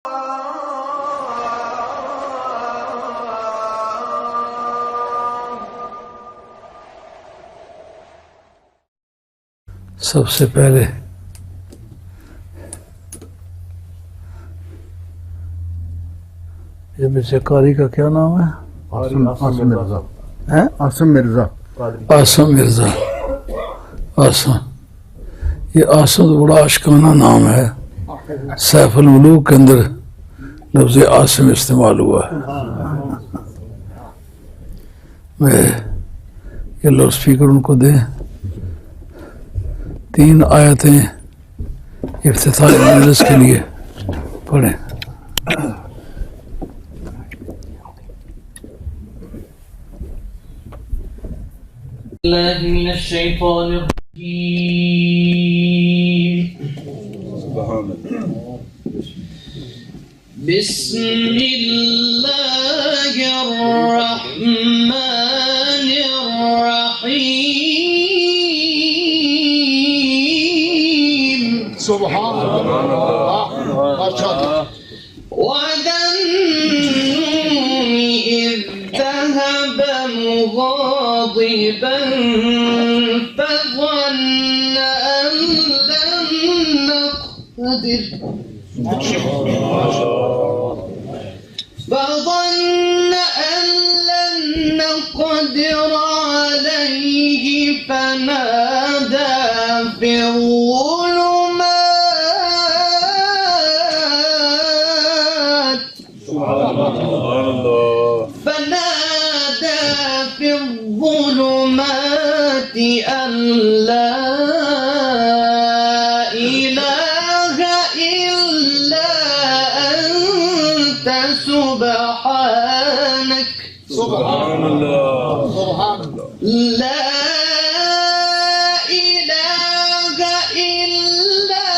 سب سے پہلے یہ بچے قاری کا کیا نام ہے؟ عاصم مرزا. عاصم مرزا. یہ عاصم تو بڑا اشکانہ نام ہے. سیف الملوک کے اندر لفظ عاصم استعمال ہوا ہے. میں یہ لاؤڈ اسپیکر ان کو دیں. 3 آیتیں افتتاحی مجلس کے لیے پڑھیں. اللہ من الشیطان الرجیم. بسم اللہ الرحمن الرحیم. سبحان اللہ. وَذَنُّونِ إِذْ ذَهَبَ مُغَاضِبًا فَظَنَّ أَن لَّن نَّقْدِرَ عَلَيْهِ فَنَادَى فِي الظُّلُمَاتِ أَن لَّا إِلَٰهَ إِلَّا أَنتَ سُبْحَانَكَ سبحان اللہ. سبحان اللہ. لا إله إلا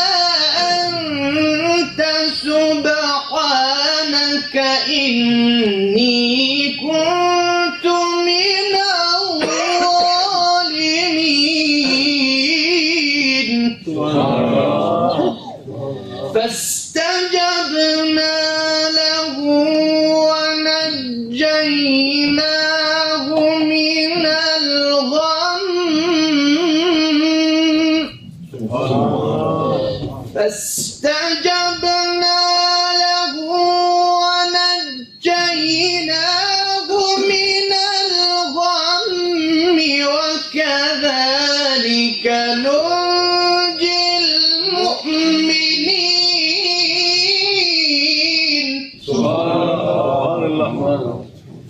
أنت سبحانك إني كنت من الظالمين. فاستجبنا له ونجيناه من الغم. فاستجبنا له ونجيناه من الغم وكذلك ننجي المؤمنين.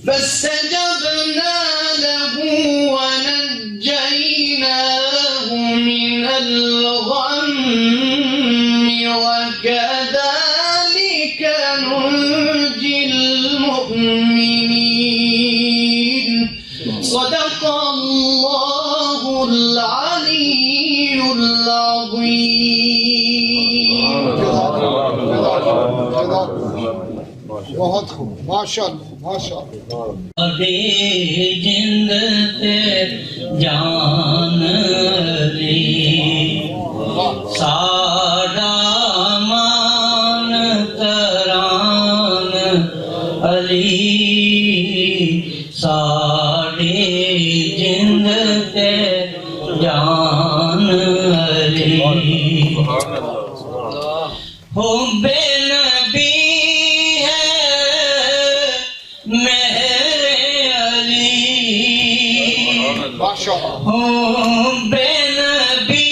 فاستجبنا له ونجيناه من الغم وكذلك ننجي المؤمنين. صدق الله العلي العظيم. بہت خوب. ماشاء اللہ. ماشاء اللہ. ابھی جند تے جان لی ساڈا مان تران علی. ساڈی جند تے جان علی. ہو بے نبی ہے میرے علی. ماشاء اللہ. ہو بے نبی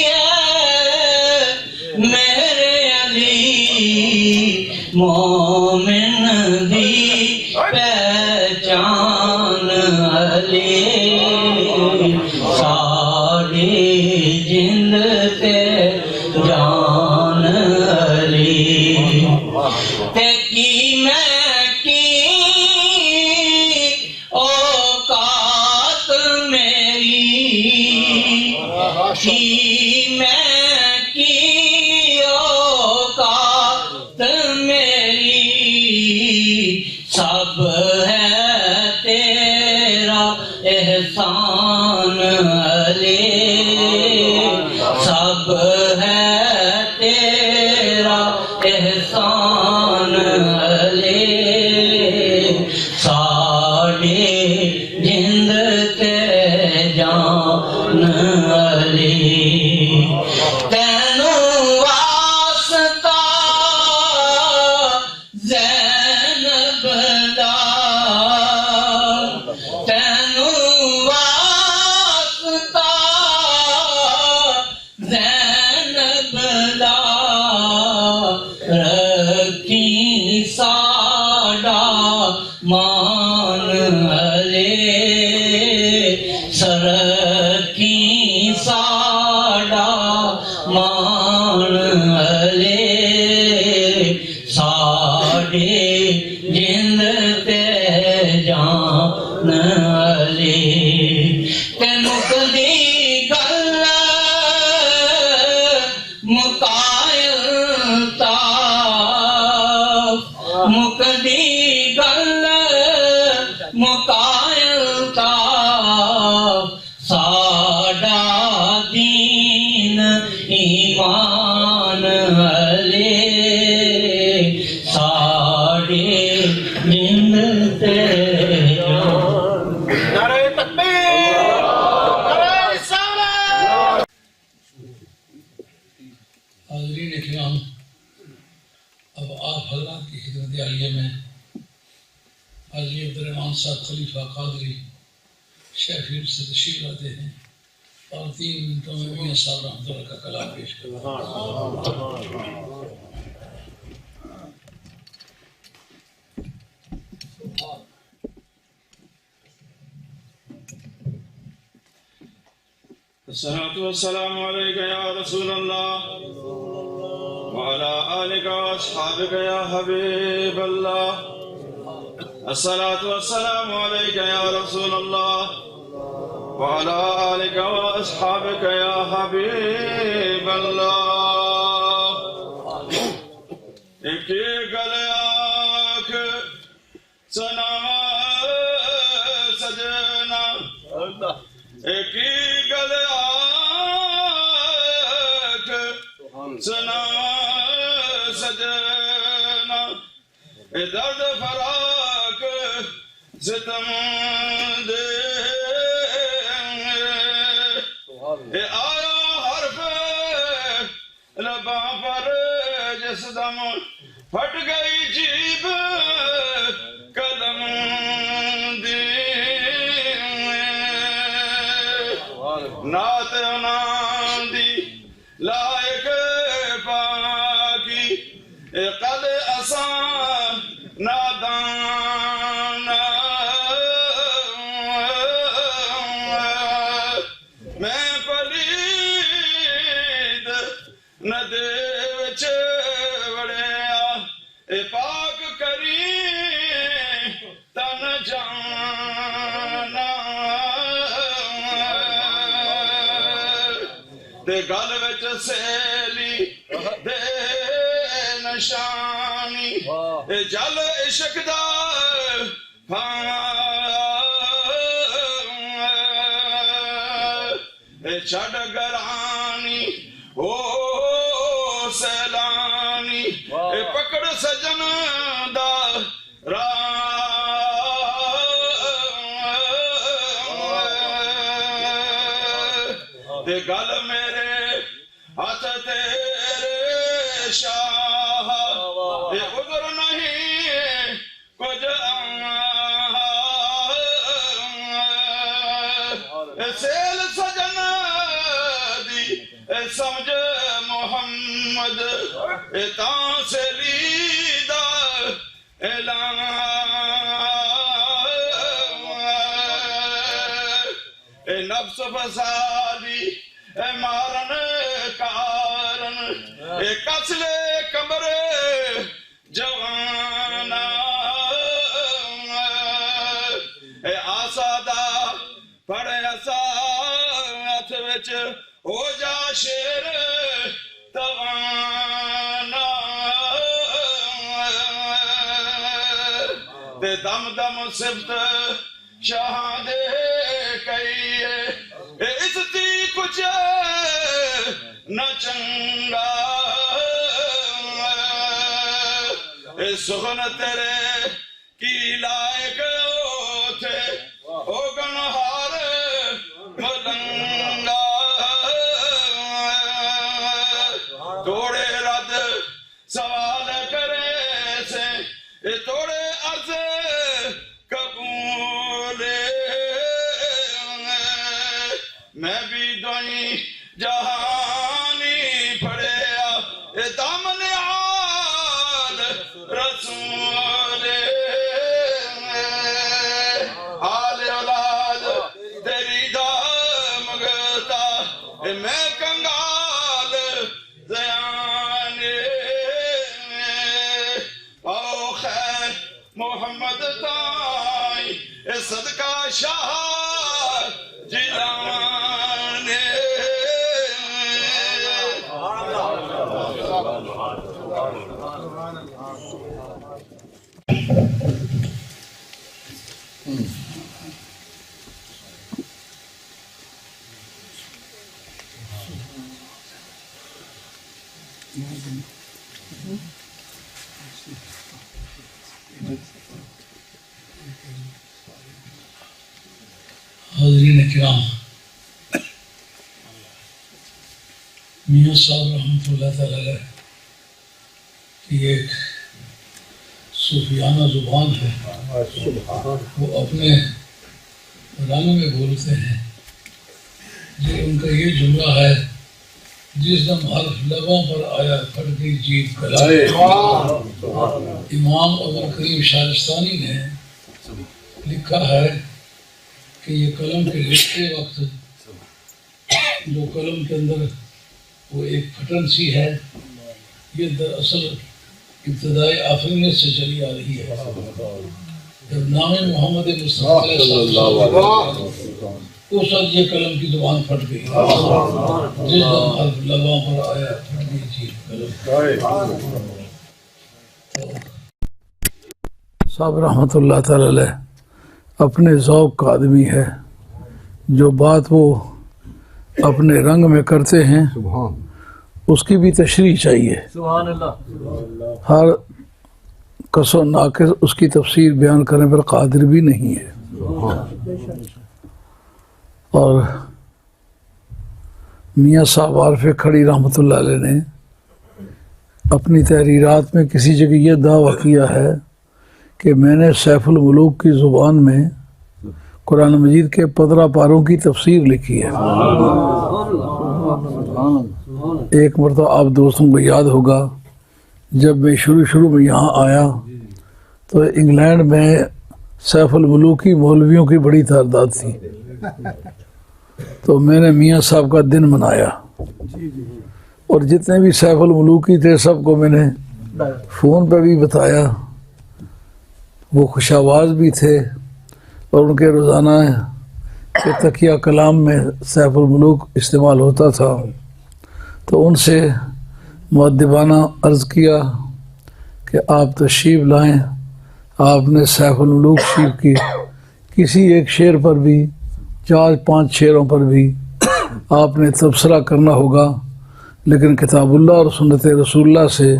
ہے میرے علی. مومن دی پہچان علی. ساڈی جند تے جان علی. تے کی میں کی اوقات میری. کی میں کی اوقات میری. سب ہے تیرا احسان علی. سب ہے تیرا احسان علی تینوں واسطہ زینب دا تینوں واسطہ زینب دا رکھی ساڈا مان علی سرکی ساڈا مان علی ساڈے جند تے جان علی تے مکدی گل مکائل تا مکدی گل مکائل تا ساڈا دین ایمان علی ساڈے جند تے جان نعرہ تکبیر نعرہ رسالت حاضرین اکرام، اب آپ حضرات کی خدمت عالیہ میں حاجی عبدالرحمان صاحب خلیفہ قادری شیخیر سے تشریف لاتے ہیں اور 3 منٹوں میں میاں صاحب رحمۃ اللہ کا کلام پیش کرتے ہیں۔ الصلاة والسلام عليك يا رسول الله وعلى آلك وأصحابك يا حبيب الله الصلاة والسلام عليك يا رسول الله وعلى آلك وأصحابك يا حبيب الله ایک گل آنکھ سنا سجنا ایک گل آنکھ سنا سجنا اے درد فراق ستم دے اے آیا حرف لباں پر جس دم پھٹ گئی جیب قلم دی نعت انام دی لائق پاکی اے قد اسان نادان میں پلید نہ دے وچ وڑیا اے پاک کری تن جانا تے گل وچ سیلی دے نشانی اے جل عشق دا اے چھڑ گرانی او سیلانی اے پکڑ سجن دا تے گل میرے ہاتھ تیرے شاہ اے عذر نہیں کچھ اے سیل سجن دی اے سمجھ محمد اے تاں سے لیدہ اعلان اے نفس فسادی اے مارن کارن اے قتل کمر جوانا اے آسادہ پڑے اسات وچ ہو جا شیر توانا تے دم دم صفت شاہ دے کئیے اے اس دی کچھ نہ چنگا اے سخن تیرے کی لائق تھے او گنہار ملنگا جہانی پڑیا دامن آل رسول آل اولاد تیری دا مگتا میں کنگال زیان پاؤ خیر محمد تائی صدقہ شاہ جیلان حاضرین کرام، میاں صاحب رحمۃ اللہ تعالی علیہ کی ایک صوفیانہ زبان ہے، وہ اپنے رنگ میں بولتے ہیں۔ ان کا یہ جملہ ہے، جس دم حرف لبوں پر آیا پھٹ گئی جیت کلام۔ امام ابو کریم شارستانی نے لکھا ہے کہ یہ قلم کے لکھتے وقت جو قلم کے اندر وہ ایک پھٹن سی ہے، یہ دراصل ابتدائی آفرینت سے چلی آ رہی ہے۔ جب نام محمد مصطفیٰ علیہ السلام اس وقت یہ قلم کی زبان پھٹ گئی، جس دم حرف لبوں پر آیا پھٹ گئی جیت قلم۔ صاحب رحمۃ اللہ تعالی علیہ اپنے ذوق کا آدمی ہے، جو بات وہ اپنے رنگ میں کرتے ہیں اس کی بھی تشریح چاہیے۔ ہر کس و ناقص اس کی تفسیر بیان کرنے پر قادر بھی نہیں ہے۔ اور میاں صاحب عارف کھڑی رحمۃ اللہ علیہ نے اپنی تحریرات میں کسی جگہ یہ دعویٰ کیا ہے کہ میں نے سیف الملوک کی زبان میں قرآن مجید کے 15 پاروں کی تفسیر لکھی ہے۔ ایک مرتبہ آپ دوستوں کو یاد ہوگا، جب میں شروع میں یہاں آیا تو انگلینڈ میں سیف الملوک کی مولویوں کی بڑی تعداد تھی، تو میں نے میاں صاحب کا دن منایا، اور جتنے بھی سیف الملوکی تھے سب کو میں نے فون پہ بھی بتایا۔ وہ خوش آواز بھی تھے، اور ان کے روزانہ کے تقیہ کلام میں سیف الملوک استعمال ہوتا تھا، تو ان سے مؤدبانہ عرض کیا کہ آپ تشریف لائیں، آپ نے سیف الملوک شریف کی کسی ایک شعر پر بھی 4-5 شعروں پر بھی آپ نے تبصرہ کرنا ہوگا، لیکن کتاب اللہ اور سنت رسول اللہ سے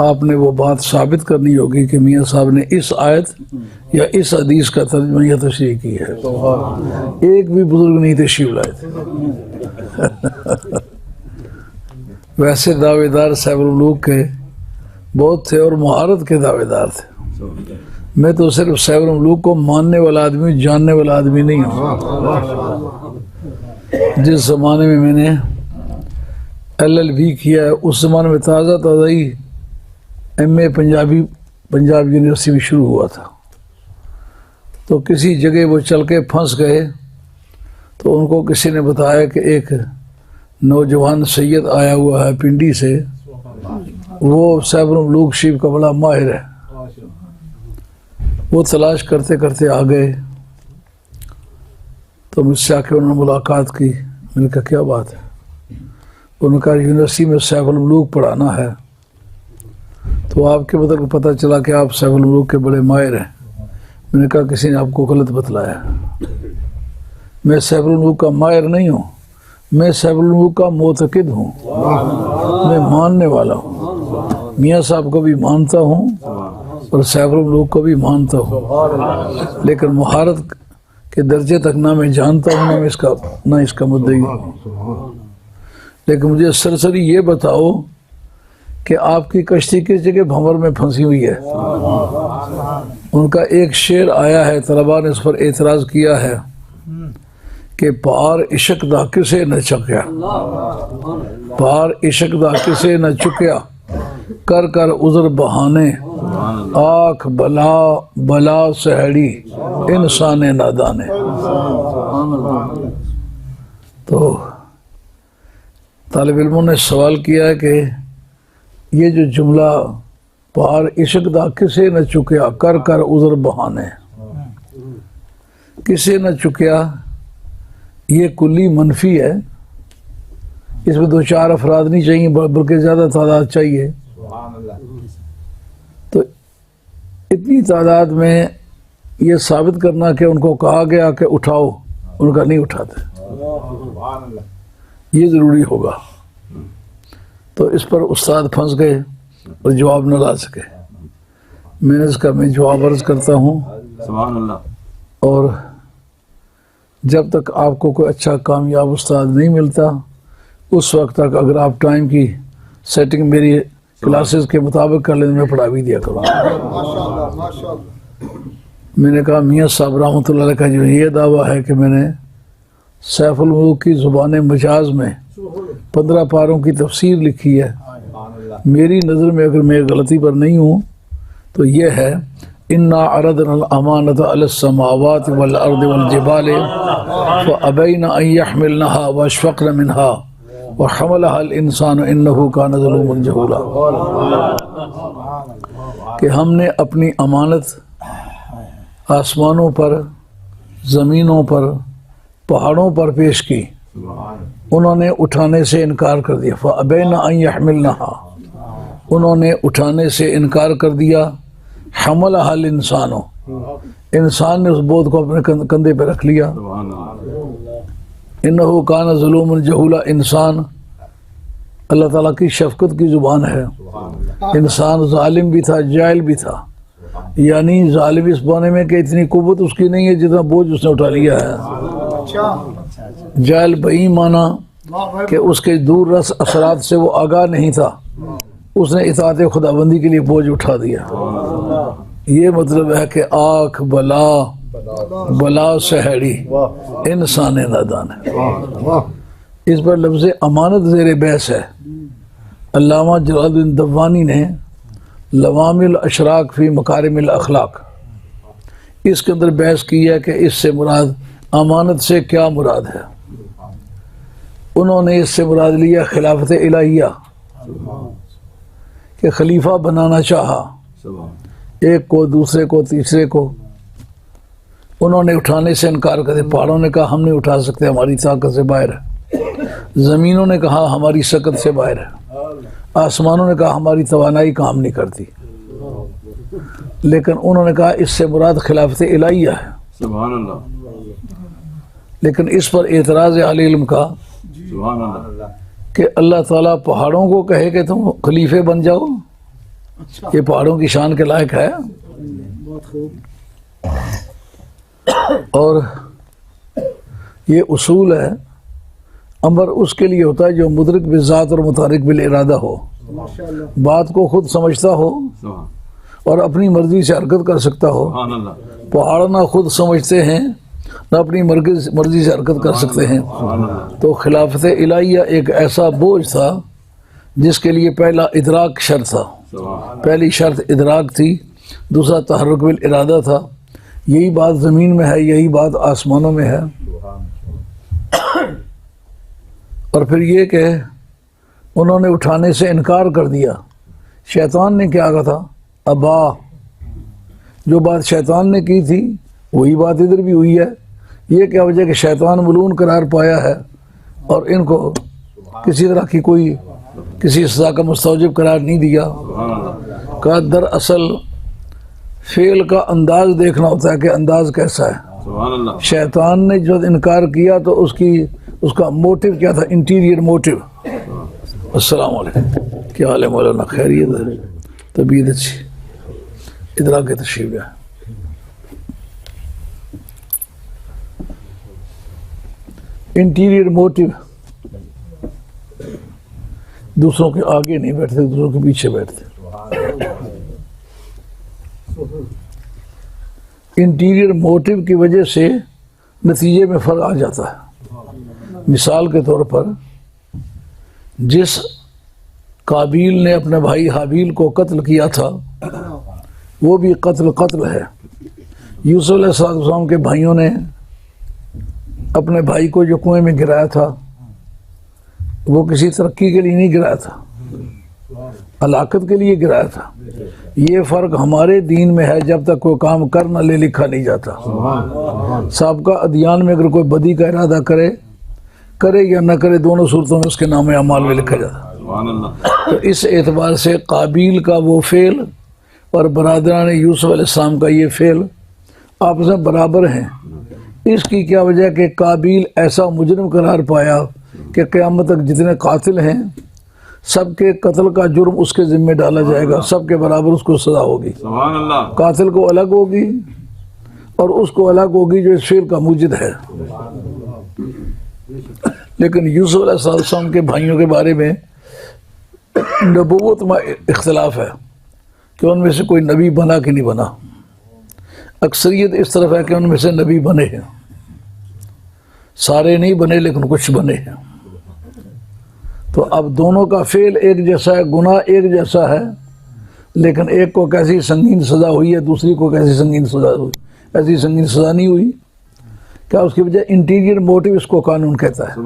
آپ نے وہ بات ثابت کرنی ہوگی کہ میاں صاحب نے اس آیت یا اس حدیث کا ترجمہ یا تشریح کی ہے۔ ایک بھی بزرگ نہیں تشریف لائے تھے۔ ویسے دعوے دار سیف الملوک کے بہت تھے اور مہارت کے دعوے دار تھے۔ میں تو صرف سیف الملوک کو ماننے والا آدمی، جاننے والا آدمی نہیں ہوں۔ جس زمانے میں میں نے LLB کیا ہے، اس زمانے میں تازہ ہی MA پنجاب یونیورسٹی میں شروع ہوا تھا، تو کسی جگہ وہ چل کے پھنس گئے، تو ان کو کسی نے بتایا کہ ایک نوجوان سید آیا ہوا ہے پنڈی سے، وہ سیف الملوک شریف کا بڑا ماہر ہے۔ وہ تلاش کرتے کرتے آ گئے، تو مجھ سے آ کے انہوں نے ملاقات کی۔ میں نے کہا کیا بات ہے؟ انہوں نے کہا یونیورسٹی میں سیف الملوک پڑھانا ہے۔ تو آپ کے مطلب پتہ چلا کہ آپ سیف الملوک کے بڑے ماہر ہیں۔ میں نے کہا کسی نے آپ کو غلط بتلایا، میں سیف الملوک کا ماہر نہیں ہوں، میں سیف الملوک کا معتقد ہوں، میں ماننے والا ہوں۔ میاں صاحب کو بھی مانتا ہوں اور سیف الملوک کو بھی مانتا ہوں، لیکن مہارت کے درجے تک نہ میں جانتا ہوں نہ اس کا مدعی ہوں۔ لیکن مجھے سرسری یہ بتاؤ کہ آپ کی کشتی کس جگہ بھنور میں پھنسی ہوئی ہے؟ ان کا ایک شعر آیا ہے، طلباء نے اس پر اعتراض کیا ہے کہ پار عشق دا کسے نہ چکیا، پار عشق دا کسے نہ چکیا، کر کر عذر بہانے، آنکھ بلا بلا سہڑی انسان نادانے۔ تو طالب علموں نے سوال کیا ہے کہ یہ جو جملہ پار عشق دا کسے نہ چکیا، کر کر عذر بہانے، کسے نہ چکیا، یہ کلی منفی ہے، اس میں 2-4 افراد نہیں چاہیے بلکہ زیادہ تعداد چاہیے۔ تو اتنی تعداد میں یہ ثابت کرنا کہ ان کو کہا گیا کہ اٹھاؤ، ان کا نہیں اٹھاتے، یہ ضروری ہوگا۔ تو اس پر استاد پھنس گئے اور جواب نہ لا سکے۔ میں نے اس کا میں جواب عرض کرتا ہوں، سبحان اللہ۔ اور جب تک آپ کو کوئی اچھا کامیاب استاد نہیں ملتا اس وقت تک اگر آپ ٹائم کی سیٹنگ میری کلاسز کے مطابق کر لیں میں پڑھا بھی دیا کروں۔ میں نے کہا میاں صاحب رحمۃ اللہ علیہ کا جو یہ دعویٰ ہے کہ میں نے سیف الملوک کی زبان مجاز میں 15 پاروں کی تفسیر لکھی ہے، میری نظر میں اگر میں غلطی پر نہیں ہوں تو یہ ہے اِنَّا عَرَضْنَا الْأَمَانَةَ عَلَى السَّمَاوَاتِ وَالْأَرْضِ وَالْجِبَالِ فَأَبَيْنَ أَن يَحْمِلْنَهَا وَأَشْفَقْنَ مِنْهَا وَحَمَلَهَا الْإِنسَانُ إِنَّهُ كَانَ ظَلُومًا جَهُولًا، کہ ہم نے اپنی امانت آسمانوں پر، زمینوں پر، پہاڑوں پر پیش کی، انہوں نے اٹھانے سے انکار کر دیا۔ فَأَبَيْنَ أَن يَحْمِلْنَهَا، انہوں نے اٹھانے سے انکار کر دیا۔ حملها الانسان، انسان نے اس بوجھ کو اپنے کندھے پہ رکھ لیا۔ انہو کان ظلوما جہولا، انسان اللہ تعالیٰ کی شفقت کی زبان ہے، انسان ظالم بھی تھا، جاہل بھی تھا، یعنی ظالم اس بانے میں کہ اتنی قوت اس کی نہیں ہے جتنا بوجھ اس نے اٹھا لیا ہے، جاہل بئی مانا کہ اس کے دور رس اثرات سے وہ آگاہ نہیں تھا، اس نے اطاعت خدا بندی کے لیے بوجھ اٹھا دیا۔ یہ مطلب ہے کہ آنکھ بلا بلا سہڑی انسان نادان ہے۔ اس پر لفظ امانت زیر بحث ہے۔ علامہ جلال الدین دوانی نے لوام الاشراق فی مکارم الاخلاق اس کے اندر بحث کی ہے کہ اس سے مراد امانت سے کیا مراد ہے۔ انہوں نے اس سے مراد لیا خلافت الہیہ، کہ خلیفہ بنانا چاہا ایک کو، دوسرے کو، تیسرے کو، انہوں نے اٹھانے سے انکار کر دیا۔ پہاڑوں نے کہا ہم نہیں اٹھا سکتے، ہماری طاقت سے باہر ہے، زمینوں نے کہا ہماری سکت سے باہر ہے، آسمانوں نے کہا ہماری توانائی کام نہیں کرتی، لیکن انہوں نے کہا اس سے مراد خلافت الہیہ ہے۔ سبحان اللہ۔ لیکن اس پر اعتراض اہل علم کا سبحان اللہ کہ اللہ تعالیٰ پہاڑوں کو کہے کہ تم خلیفے بن جاؤ، یہ پہاڑوں کی شان کے لائق ہے؟ اور یہ اصول ہے، امر اس کے لیے ہوتا ہے جو مدرک بالذات اور متحرک بالارادہ ہو، بات کو خود سمجھتا ہو اور اپنی مرضی سے حرکت کر سکتا ہو۔ پہاڑ نہ خود سمجھتے ہیں نہ اپنی مرضی سے حرکت کر سکتے ہیں۔ تو خلافت الہیہ ایک ایسا بوجھ تھا جس کے لیے پہلا ادراک شرط تھا، پہلی شرط ادراک تھی، دوسرا تحرک بالارادہ تھا۔ یہی بات زمین میں ہے، یہی بات آسمانوں میں ہے۔ اور پھر یہ کہ انہوں نے اٹھانے سے انکار کر دیا۔ شیطان نے کیا کہا تھا؟ ابا، جو بات شیطان نے کی تھی وہی بات ادھر بھی ہوئی ہے۔ یہ کیا وجہ کہ شیطان ملعون قرار پایا ہے اور ان کو کسی طرح کی کوئی کسی سزا کا مستوجب قرار نہیں دیا۔ کہا دراصل فعل کا انداز دیکھنا ہوتا ہے کہ انداز کیسا ہے۔ شیطان نے جو انکار کیا تو اس کا موٹیو کیا تھا، انٹیریئر موٹیو۔ السلام علیکم، کیا حال ہے مولانا؟ خیریت ہے؟ طبیعت اچھی؟ ادراک کی تشریف ہے۔ انٹیریئر موٹیو، دوسروں کے آگے نہیں بیٹھتے، دوسروں کے پیچھے بیٹھتے۔ انٹیریئر موٹیو کی وجہ سے نتیجے میں فرق آ جاتا ہے۔ مثال کے طور پر جس قابیل نے اپنے بھائی حابیل کو قتل کیا تھا وہ بھی قتل ہے. یوسف علیہ السلام کے بھائیوں نے اپنے بھائی کو جو کنویں میں گرایا تھا وہ کسی ترقی کے لیے نہیں گرایا تھا، ہلاکت کے لیے گرایا تھا. یہ فرق ہمارے دین میں ہے، جب تک کوئی کام کر نہ لے لکھا نہیں جاتا. سابقہ ادیان میں اگر کوئی بدی کا ارادہ کرے یا نہ کرے، دونوں صورتوں میں اس کے نام اعمال میں لکھا جاتا. تو اس اعتبار سے قابیل کا وہ فعل اور برادران یوسف علیہ السلام کا یہ فعل آپس میں برابر ہیں. اس کی کیا وجہ کہ قابیل ایسا مجرم قرار پایا کہ قیامت تک جتنے قاتل ہیں سب کے قتل کا جرم اس کے ذمہ ڈالا جائے گا، سب کے برابر اس کو سزا ہوگی. قاتل کو الگ ہوگی اور اس کو الگ ہوگی جو اس فعل کا موجد ہے. لیکن یوسف علیہ السلام کے بھائیوں کے بارے میں نبوت میں اختلاف ہے کہ ان میں سے کوئی نبی بنا کہ نہیں بنا. اکثریت اس طرف ہے کہ ان میں سے نبی بنے ہیں، سارے نہیں بنے لیکن کچھ بنے ہیں. تو اب دونوں کا فعل ایک جیسا ہے، گناہ ایک جیسا ہے، لیکن ایک کو کیسی سنگین سزا ہوئی ہے، دوسری کو کیسی سنگین سزا ہوئی. ایسی سنگین سزا نہیں ہوئی. کیا اس کی وجہ انٹیریئر موٹیو اس کو قانون کہتا ہے،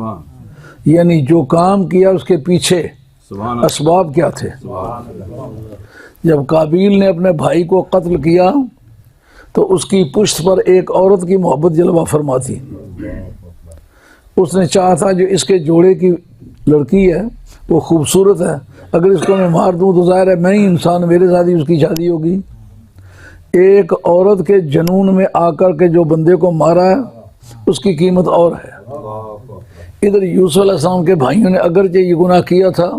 یعنی جو کام کیا اس کے پیچھے اسباب کیا تھے. جب قابیل نے اپنے بھائی کو قتل کیا تو اس کی پشت پر ایک عورت کی محبت جلوہ فرما تھی. اس نے چاہا تھا جو اس کے جوڑے کی لڑکی ہے وہ خوبصورت ہے، اگر اس کو میں مار دوں تو ظاہر ہے میں ہی انسان، میرے ساتھ ہی اس کی شادی ہوگی. ایک عورت کے جنون میں آ کر کے جو بندے کو مارا ہے اس کی قیمت اور ہے. ادھر یوسف علیہ السلام کے بھائیوں نے اگرچہ یہ گناہ کیا تھا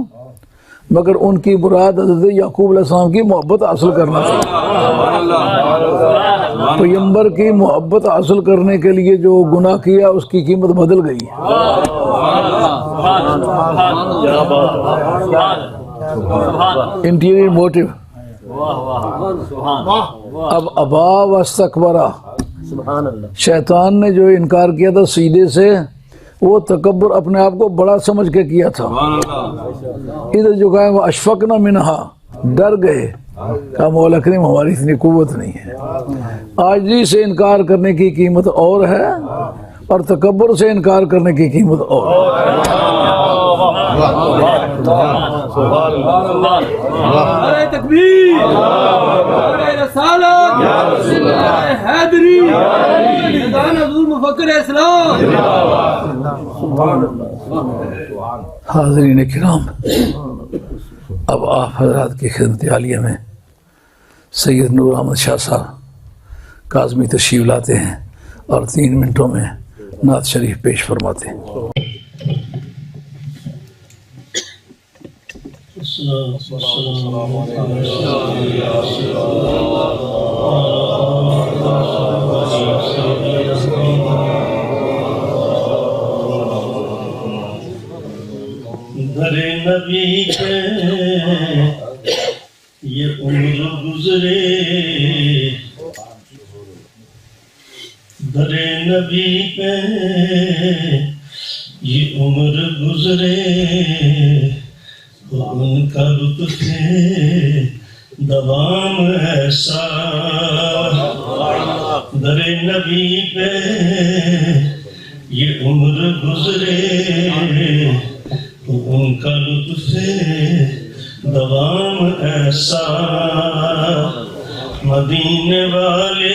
مگر ان کی مراد حضرت یعقوب علیہ السلام کی محبت حاصل کرنا تھی. پیغمبر کی محبت حاصل کرنے کے لیے جو گناہ کیا اس کی قیمت بدل گئی. Interior motive. اب ابا واستکبرا، شیطان نے جو انکار کیا تھا سیدھے سے، وہ تکبر اپنے آپ کو بڑا سمجھ کے کیا تھا. ادھر جو کہا وہ اشفقنا منہا، ڈر گئے، کہا مولا کریم ہماری اتنی قوت نہیں ہے. عاجزی سے انکار کرنے کی قیمت اور ہے اور تکبر سے انکار کرنے کی قیمت اور ہے. نعرہ تکبیر، نعرہ رسالت، حیدری، میدان حضور مفکر اسلام. حاضرین کرام، اب آپ حضرات کی خدمت عالیہ میں سید نور احمد شاہ صاحب کاظمی تشریف لاتے ہیں اور 3 منٹوں میں نعت شریف پیش فرماتے ہیں. در نبی کے یہ عمر گزرے، در نبی پہ یہ عمر گزرے، ان کا لطف دوام ایسا. در نبی پہ یہ عمر گزرے، ان کا لطف دوام ایسا. مدینے والے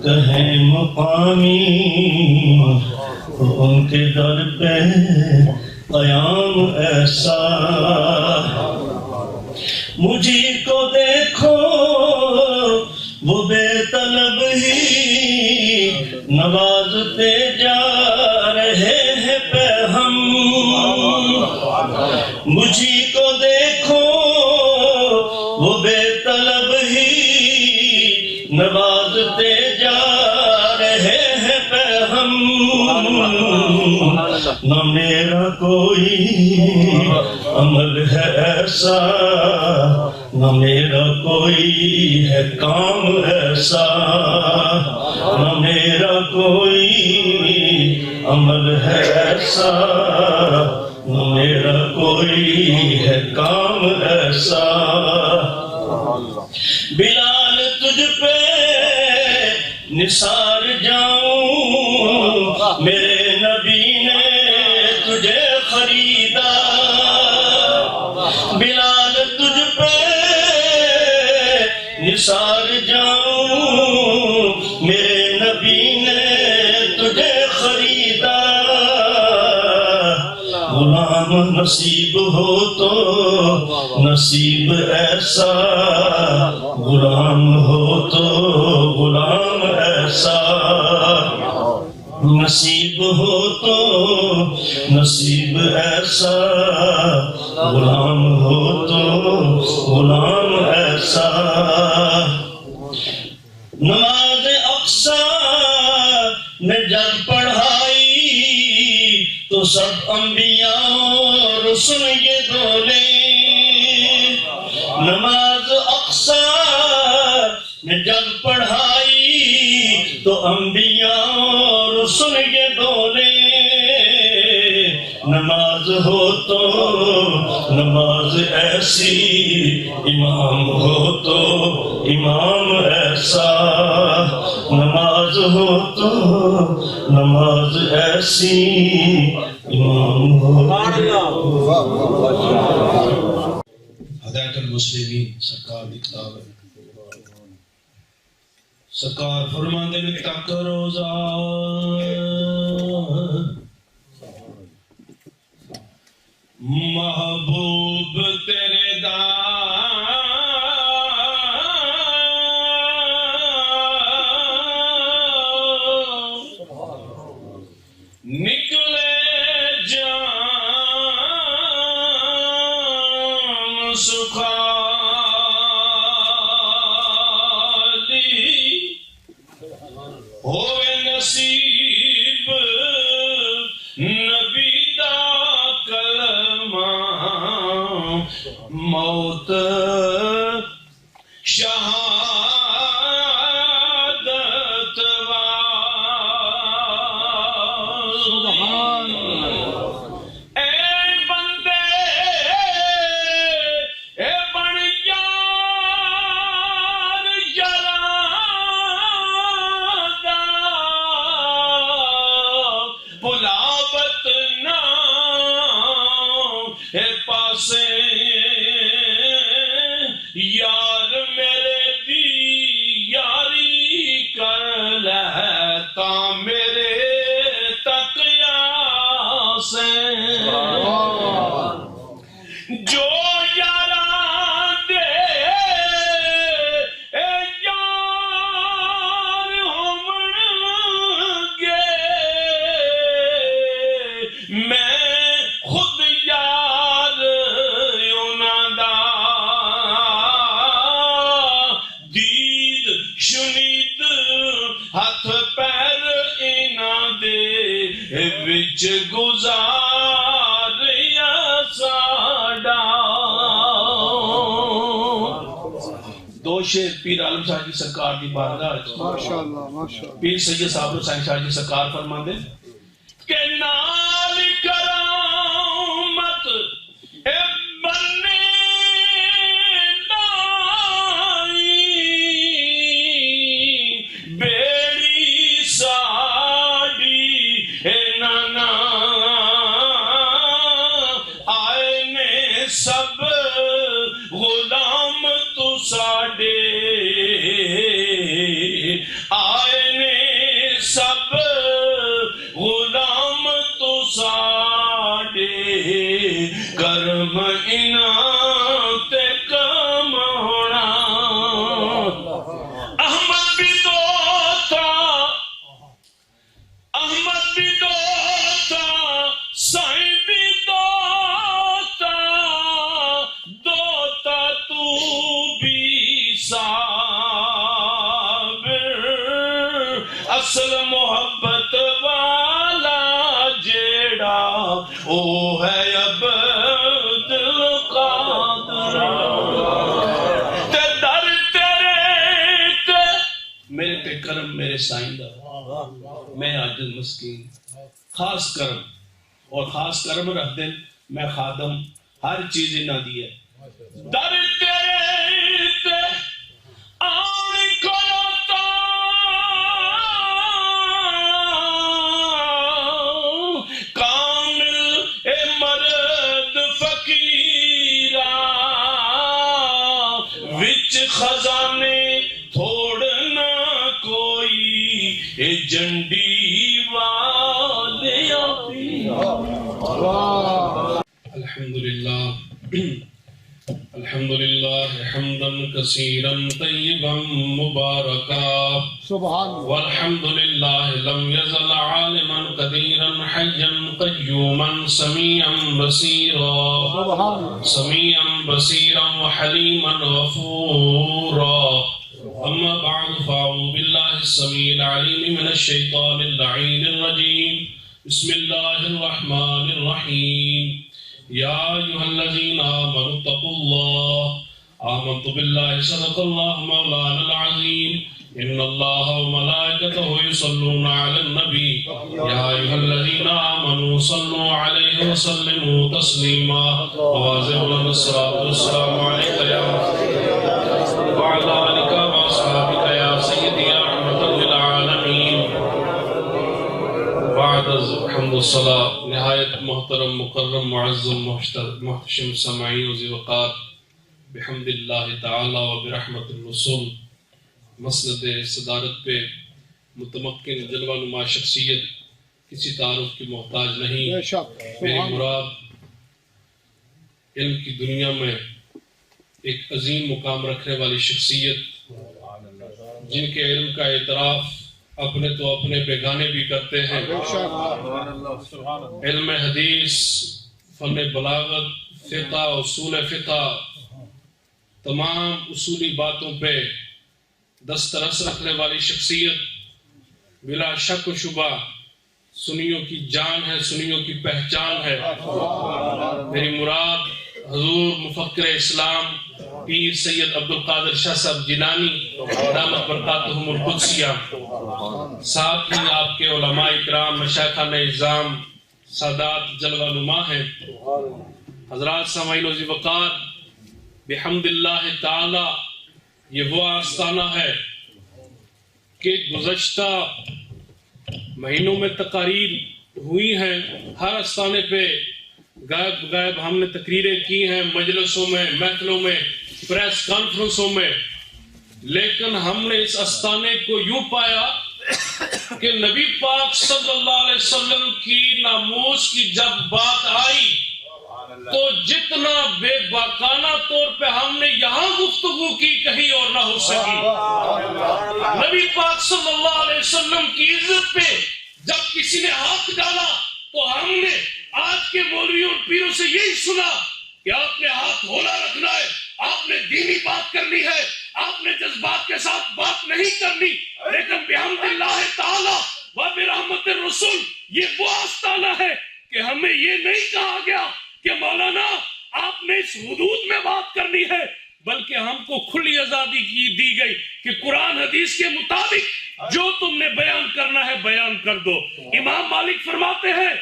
کہیں مقامی، ان کے در پہ قیام ایسا. مجھے کو دیکھو وہ بے طلب ہی نوازتے جا رہے ہیں پہ ہم. مجھے کو دیکھو وہ بے طلب ہی نوازتے جا رہے ہیں پہ ہم. نہ میرا کوئی عمل ہے ایسا، نہ میرا کوئی ہے کام ایسا، نہ میرا کوئی عمل ہے ایسا میرا کوئی ہے کام ایسا بلال تجھ پہ نثار جاؤں میرے نبی نے تجھے خریدا بلال تجھ پہ نثار جاؤں میرے نبی نے تجھے خریدا غلام نصیب ہو تو نصیب ایسا غلام ہو تو غلام ایسا نصیب ہو تو نصیب ایسا غلام ہو تو غلام ایسا نماز اقصی میں جب پڑھائی تو سب انبیاء اور رسل یہ بولے نماز اقصی میں جب پڑھائی تو انبیاء اور رسل یہ بولے نماز ہو تو نماز ایسی امام ہو تو امام ایسا نماز ہو تو نماز ایسی امام ہو ہدایت المسلمین سرکار کی کتاب ہے سرکار فرماندے نے تک روزہ محبوب تیرے نکلے جان سخالی ہوئے نصیب نبی دا کلمہ موت شہادت سبحان اللہ اے بندے اے بن یار یرادا بلاوت نہ اے پاسے یار میرے دی یاری کر لے تا میرے تک یاسے جو یاراں دے اے یار ہون گے میں خود یار انہاں دا دید شنید ہاتھ پیر انہاں دے وچ گزاریا ساڈا دو شعر پیر عالم صاحب کی سرکار دی بارگاہ ماشاءاللہ ماشاءاللہ پیر سید صاحب حسین شاہ جی سرکار فرماندے کہ نال کرامت اے بنے لائی بیڑی ساڑی اے نانا آئے نے سب غلام تو ساڑے آئے نے سب غلام تو ساڑے کرم انہاں تے کم ہونا احمد بھی دو تھا سائیں بھی دو تھا تو بھی صابر اصل محبت والا جیڑا او ہے عبد القادر تے در تیرے تے میرے تے کرم میرے سائیں دا میں عاجز مسکین خاص کرم اور خاص کرم رکھ دیں میں خادم ہر چیز نہ دی ہے در تیرے آن کلاتا کامل اے مرد فقیرہ وچ خزانے تھوڑنا کوئی اے جنڈی والے الحمدللہ حمدا کثیرا طیبا مبارکا سبحان اللہ والحمدللہ لم یزل عالما قدیرا حیا قیوما سمیعا بصیرا سمیعا بصیرا وحلیما غفورا اما بعد فاعوذ باللہ السمیع العلیم من الشیطان اللعین الرجیم بسم اللہ الرحمن الرحیم یا ایہا الذین آمنوا اتقوا اللہ آمنت باللہ صدق اللہ مولانا العظیم ان اللہ وملائکتہ یصلون علی النبی یا ایہا الذین آمنوا صلوا علیہ وسلموا تسلیما وواظب لنا الصلاة والسلام علیکہ یا وعلی آلک واصحابک یا سیدی یا رحمۃ للعالمین بعد الحمد والصلاة نہایت محترم مکرم معظم محتشم سمعین وزی وقار بحمد اللہ تعالی و برحمت الرسول مسند صدارت پہ متمکن جلوہ نما شخصیت کسی تعارف کی محتاج نہیں میری مراد علم کی دنیا میں ایک عظیم مقام رکھنے والی شخصیت جن کے علم کا اعتراف اپنے تو اپنے بیگانے بھی کرتے ہیں علم حدیث فن بلاغت فقہ اصول فقہ تمام اصولی باتوں پہ دسترس رکھنے والی شخصیت بلا شک و شبہ سنیوں کی جان ہے سنیوں کی پہچان ہے میری مراد حضور مفکر اسلام پیر سید عبدالقادر شاہ صاحب جیلانی دامت برکاتہم القدسیہ ساتھ ہی آپ کے علماء اکرام مشایخان اعظام سادات جلوہ نما ہیں حضرات سامعین وزی وقار بحمد اللہ تعالی یہ وہ آستانہ ہے کہ گزشتہ مہینوں میں تقاریر ہوئی ہیں ہر آستانے پہ غائب ہم نے تقریریں کی ہیں مجلسوں میں محفلوں میں پریس کانفرنسوں میں لیکن ہم نے اس آستانے کو یوں پایا کہ نبی پاک صلی اللہ علیہ وسلم کی ناموس کی جب بات آئی تو جتنا بے باکانہ طور پہ ہم نے یہاں گفتگو کی کہیں اور نہ ہو سکی نبی پاک صلی اللہ علیہ وسلم کی عزت پہ جب کسی نے ہاتھ ڈالا تو ہم نے آج کے مولویوں اور پیروں سے یہی سنا کہ آپ نے ہاتھ ہولا رکھنا ہے آپ نے دینی بات کرنی ہے آپ نے جذبات کے ساتھ بات نہیں کرنی لیکن بحمد اللہ تعالی و برحمت الرسول یہ وہ آستانہ ہے کہ ہمیں یہ نہیں کہا گیا کہ مولانا آپ نے اس حدود میں بات کرنی ہے بلکہ ہم کو کھلی آزادی دی گئی کہ قرآن حدیث کے مطابق جو تم نے بیان کرنا ہے بیان کر دو امام مالک فرماتے ہیں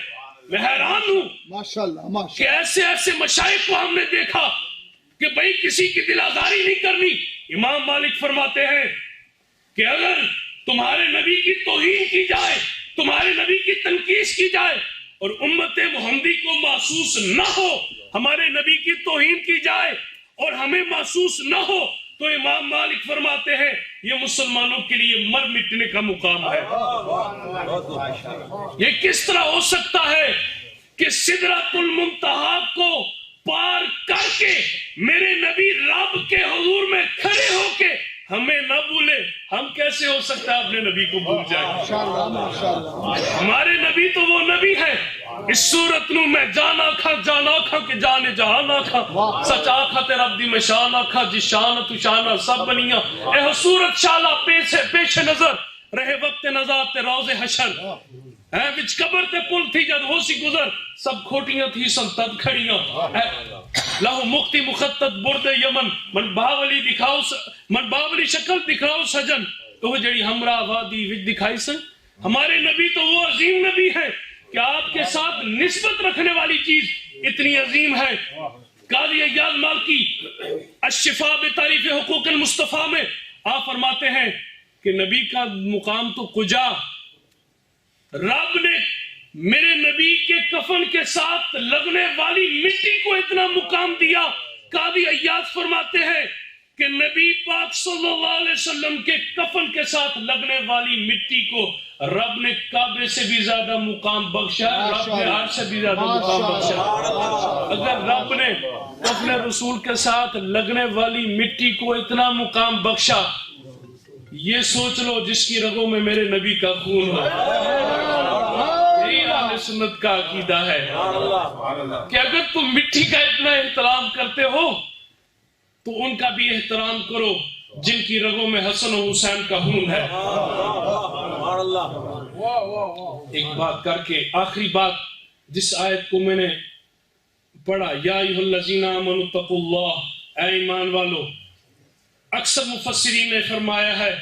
میں حیران ہوں ماشاءاللہ کہ ایسے ایسے مشائخ کو ہم نے دیکھا کہ بھئی کسی کی دل آزاری نہیں کرنی امام مالک فرماتے ہیں کہ اگر تمہارے نبی کی توہین کی جائے تمہارے نبی کی تنقیس کی جائے اور امت محمدی کو محسوس نہ ہو ہمارے نبی کی توہین کی جائے اور ہمیں محسوس نہ ہو تو امام مالک فرماتے ہیں یہ مسلمانوں کے لیے مر مٹنے کا مقام ہے یہ کس طرح ہو سکتا ہے کہ سدرۃ المنتہا کو پار کر کے میرے نبی رب کے حضور میں کھڑے ہو کے ہمیں نہ بھولے ہم کیسے ہو سکتا ہے اپنے نبی کو بھول جائے ہمارے نبی تو وہ نبی ہے اس صورت نو میں جان آکھا کہ جانے جہان آکھا سچ آکھا تے رب دی میں شان آکھا جی شان تو شانہ سب بنیاں اے صورت شالا پیش نظر رہے وقت نظر تے روز حشر ہے وچ قبر تے پل تھی جد ہو سی گزر سب کھوٹیاں تھی سنتد کھڑیاں لہو مختی مخطط برد یمن من باولی شکل دکھاؤ سجن تو وہ جڑی ہمراہ وادی وچ دکھائی سن ہمارے نبی تو وہ عظیم نبی ہے کہ آپ کے ساتھ نسبت رکھنے والی چیز اتنی عظیم ہے. قاضی ایاز مالکی الشفاء بتعریف حقوق المصطفیٰ میں آپ فرماتے ہیں کہ نبی کا مقام تو کجا، رب نے میرے نبی کے کفن کے ساتھ لگنے والی مٹی کو اتنا مقام دیا. قاضی ایاز فرماتے ہیں کہ نبی پاک صلی اللہ علیہ وسلم کے کفن کے ساتھ لگنے والی مٹی کو رب نے کعبے سے بھی زیادہ مقام بخشا، رب نے عرش سے بھی زیادہ مقام بخشا. اگر رب نے کفن رسول کے ساتھ لگنے والی مٹی کو اتنا مقام بخشا، یہ سوچ لو جس کی رگوں میں میرے نبی کا خون ہو. یہی اہل سنت کا عقیدہ ہے کہ اگر تم مٹی کا اتنا احترام کرتے ہو تو ان کا بھی احترام کرو جن کی رگوں میں حسن و حسین کا خون ہے. ایک بات کر کے آخری بات، جس آیت کو میں نے پڑھا، یا ایھا الذین آمنوا اتقوا اللہ، اے ایمان والو، اکثر مفسرین نے فرمایا ہے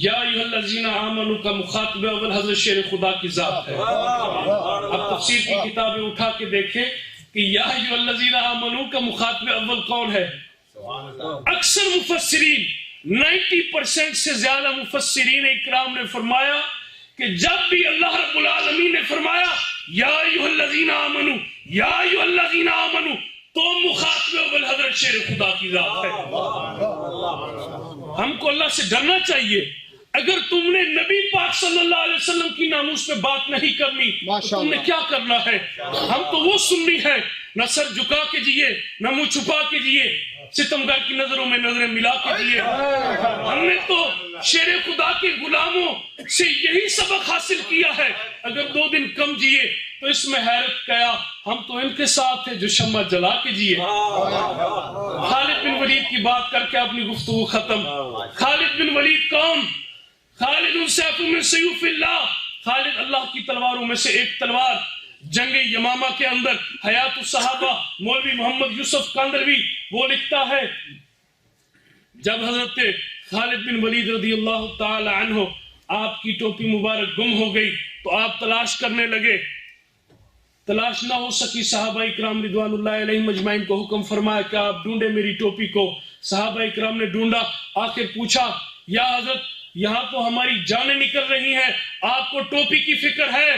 یا ایھا الذین آمنوا کا مخاطب اول حضرت شیر خدا کی ذات ہے. اب تفسیر کی کتابیں اٹھا کے دیکھیں کہ یا ایھا الذین آمنوا کا مخاطب اول کون ہے. اکثر مفسرین 90% سے زیادہ مفسرین اکرام نے فرمایا کہ جب بھی اللہ رب العالمین نے فرمایا یا ایھا الذین آمنوا، یا ایھا الذین آمنوا، تو مخاطب اول حضرت شیر خدا کی ذات ہے. ہم کو اللہ سے ڈرنا چاہیے. اگر تم نے نبی پاک صلی اللہ علیہ وسلم کی ناموس پہ بات نہیں کرنی تو تم نے کیا کرنا ہے. ہم تو وہ سنی ہے، نہ سر جھکا کے جیے نہ منہ چھپا کے جیے، ستمگر کی نظروں میں نظریں ملا کے جیے. ہم نے تو شیر خدا کے غلاموں سے یہی سبق حاصل کیا ہے. اگر 2 دن کم جیے تو اس میں حیرت کیا ہم تو ان کے ساتھ تھے جو شمع جلا کے جیے. خالد بن ولید کی بات کر کے اپنی گفتگو ختم. خالد بن ولید کون؟ خالد سیف من سیوف اللہ، خالد اللہ کی تلواروں میں سے ایک تلوار. جنگ یمامہ کے اندر حیات الصحابہ مولوی محمد یوسف کاندروی وہ لکھتا ہے جب حضرت خالد بن ولید رضی اللہ تعالی عنہ آپ کی ٹوپی مبارک گم ہو گئی تو آپ تلاش کرنے لگے. تلاش نہ ہو سکی، صحابہ اکرام رضوان اللہ علیہم اجمعین کو حکم فرمایا کہ آپ ڈھونڈے میری ٹوپی کو. صحابہ اکرام نے ڈھونڈا، آخر پوچھا یا حضرت یہاں تو ہماری جانیں نکل رہی ہیں، آپ کو ٹوپی کی فکر ہے؟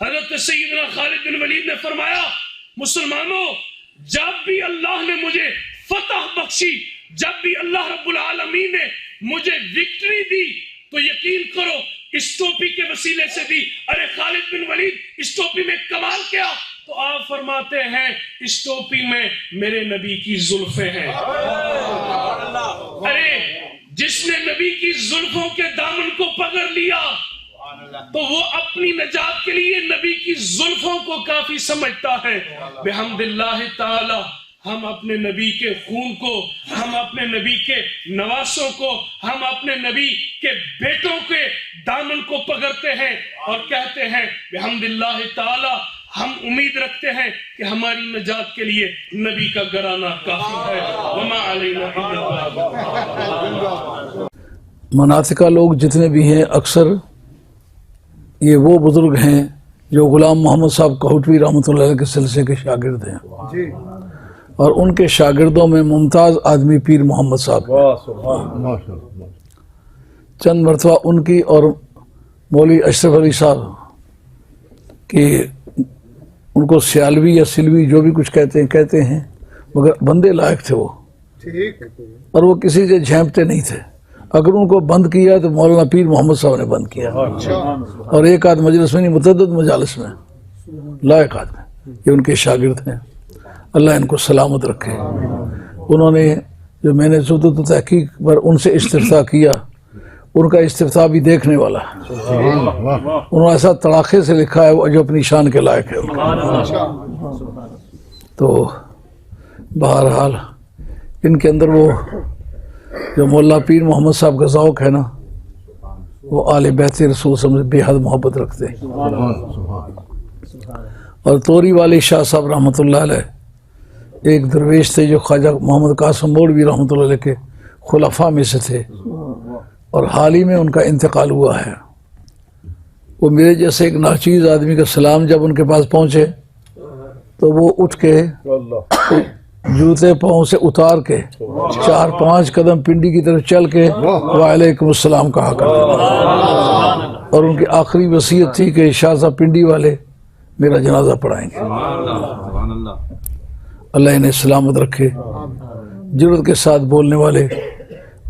حضرت سیدنا خالد بن ولید نے فرمایا مسلمانوں، جب بھی اللہ نے مجھے فتح بخشی، جب بھی اللہ رب العالمین نے مجھے وکٹری دی تو یقین کرو اس ٹوپی کے وسیلے سے دی. ارے خالد بن ولید اس ٹوپی میں کمال کیا؟ تو آپ فرماتے ہیں اس ٹوپی میں میرے نبی کی زلفیں ہیں. ارے جس نے نبی کی زلفوں کے دامن کو پکڑ لیا تو وہ اپنی نجات کے لیے نبی کی زلفوں کو کافی سمجھتا ہے. بحمد اللہ تعالی ہم اپنے نبی کے خون کو، ہم اپنے نبی کے نواسوں کو، ہم اپنے نبی کے بیٹوں کے دامن کو پکڑتے ہیں اور کہتے ہیں بحمد اللہ تعالی ہم امید رکھتے ہیں کہ ہماری نجات کے لیے نبی کا گھرانہ کافی ہے. وما علینا الا البلاغ. مناسکہ لوگ جتنے بھی ہیں اکثر یہ وہ بزرگ ہیں جو غلام محمد صاحب کہوٹوی رحمۃ اللہ علیہ کے سلسلے کے شاگرد ہیں، اور ان کے شاگردوں میں ممتاز آدمی پیر محمد صاحب. چند مرتبہ ان کی اور مولوی اشرف علی صاحب کی، ان کو سیالوی یا سلوی جو بھی کچھ کہتے ہیں مگر بندے لائق تھے وہ، اور وہ کسی سے جھینپتے نہیں تھے. اگر ان کو بند کیا تو مولانا پیر محمد صاحب نے بند کیا، اور ایک آدھ مجلس میں نہیں متعدد مجالس میں. لائق آدمی، یہ ان کے شاگرد ہیں، اللہ ان کو سلامت رکھے. انہوں نے جو میں نے صدت تحقیق پر ان سے استفتاء کیا، ان کا استفتاء بھی دیکھنے والا ہے. انہوں نے ایسا تڑاخے سے لکھا ہے جو اپنی شان کے لائق ہے. تو بہرحال ان کے اندر وہ جو مولا پیر محمد صاحب کا ذوق ہے نا، وہ آل بیت رسول صلی اللہ علیہ وسلم سے بے حد محبت رکھتے ہیں. اور توری والے شاہ صاحب رحمۃ اللہ علیہ ایک درویش تھے جو خواجہ محمد قاسم مولوی رحمۃ اللہ علیہ کے خلفاء میں سے تھے، اور حال ہی میں ان کا انتقال ہوا ہے. وہ میرے جیسے ایک ناچیز آدمی کا سلام جب ان کے پاس پہنچے تو وہ اٹھ کے جوتے پاؤں سے اتار کے 4-5 قدم پنڈی کی طرف چل کے وعلیکم السلام کہا کرتے، اور ان کی آخری وصیت تھی کہ شاہ صاحب پنڈی والے میرا جنازہ پڑھائیں گے۔ اللہ انہیں سلامت رکھے، جرأت کے ساتھ بولنے والے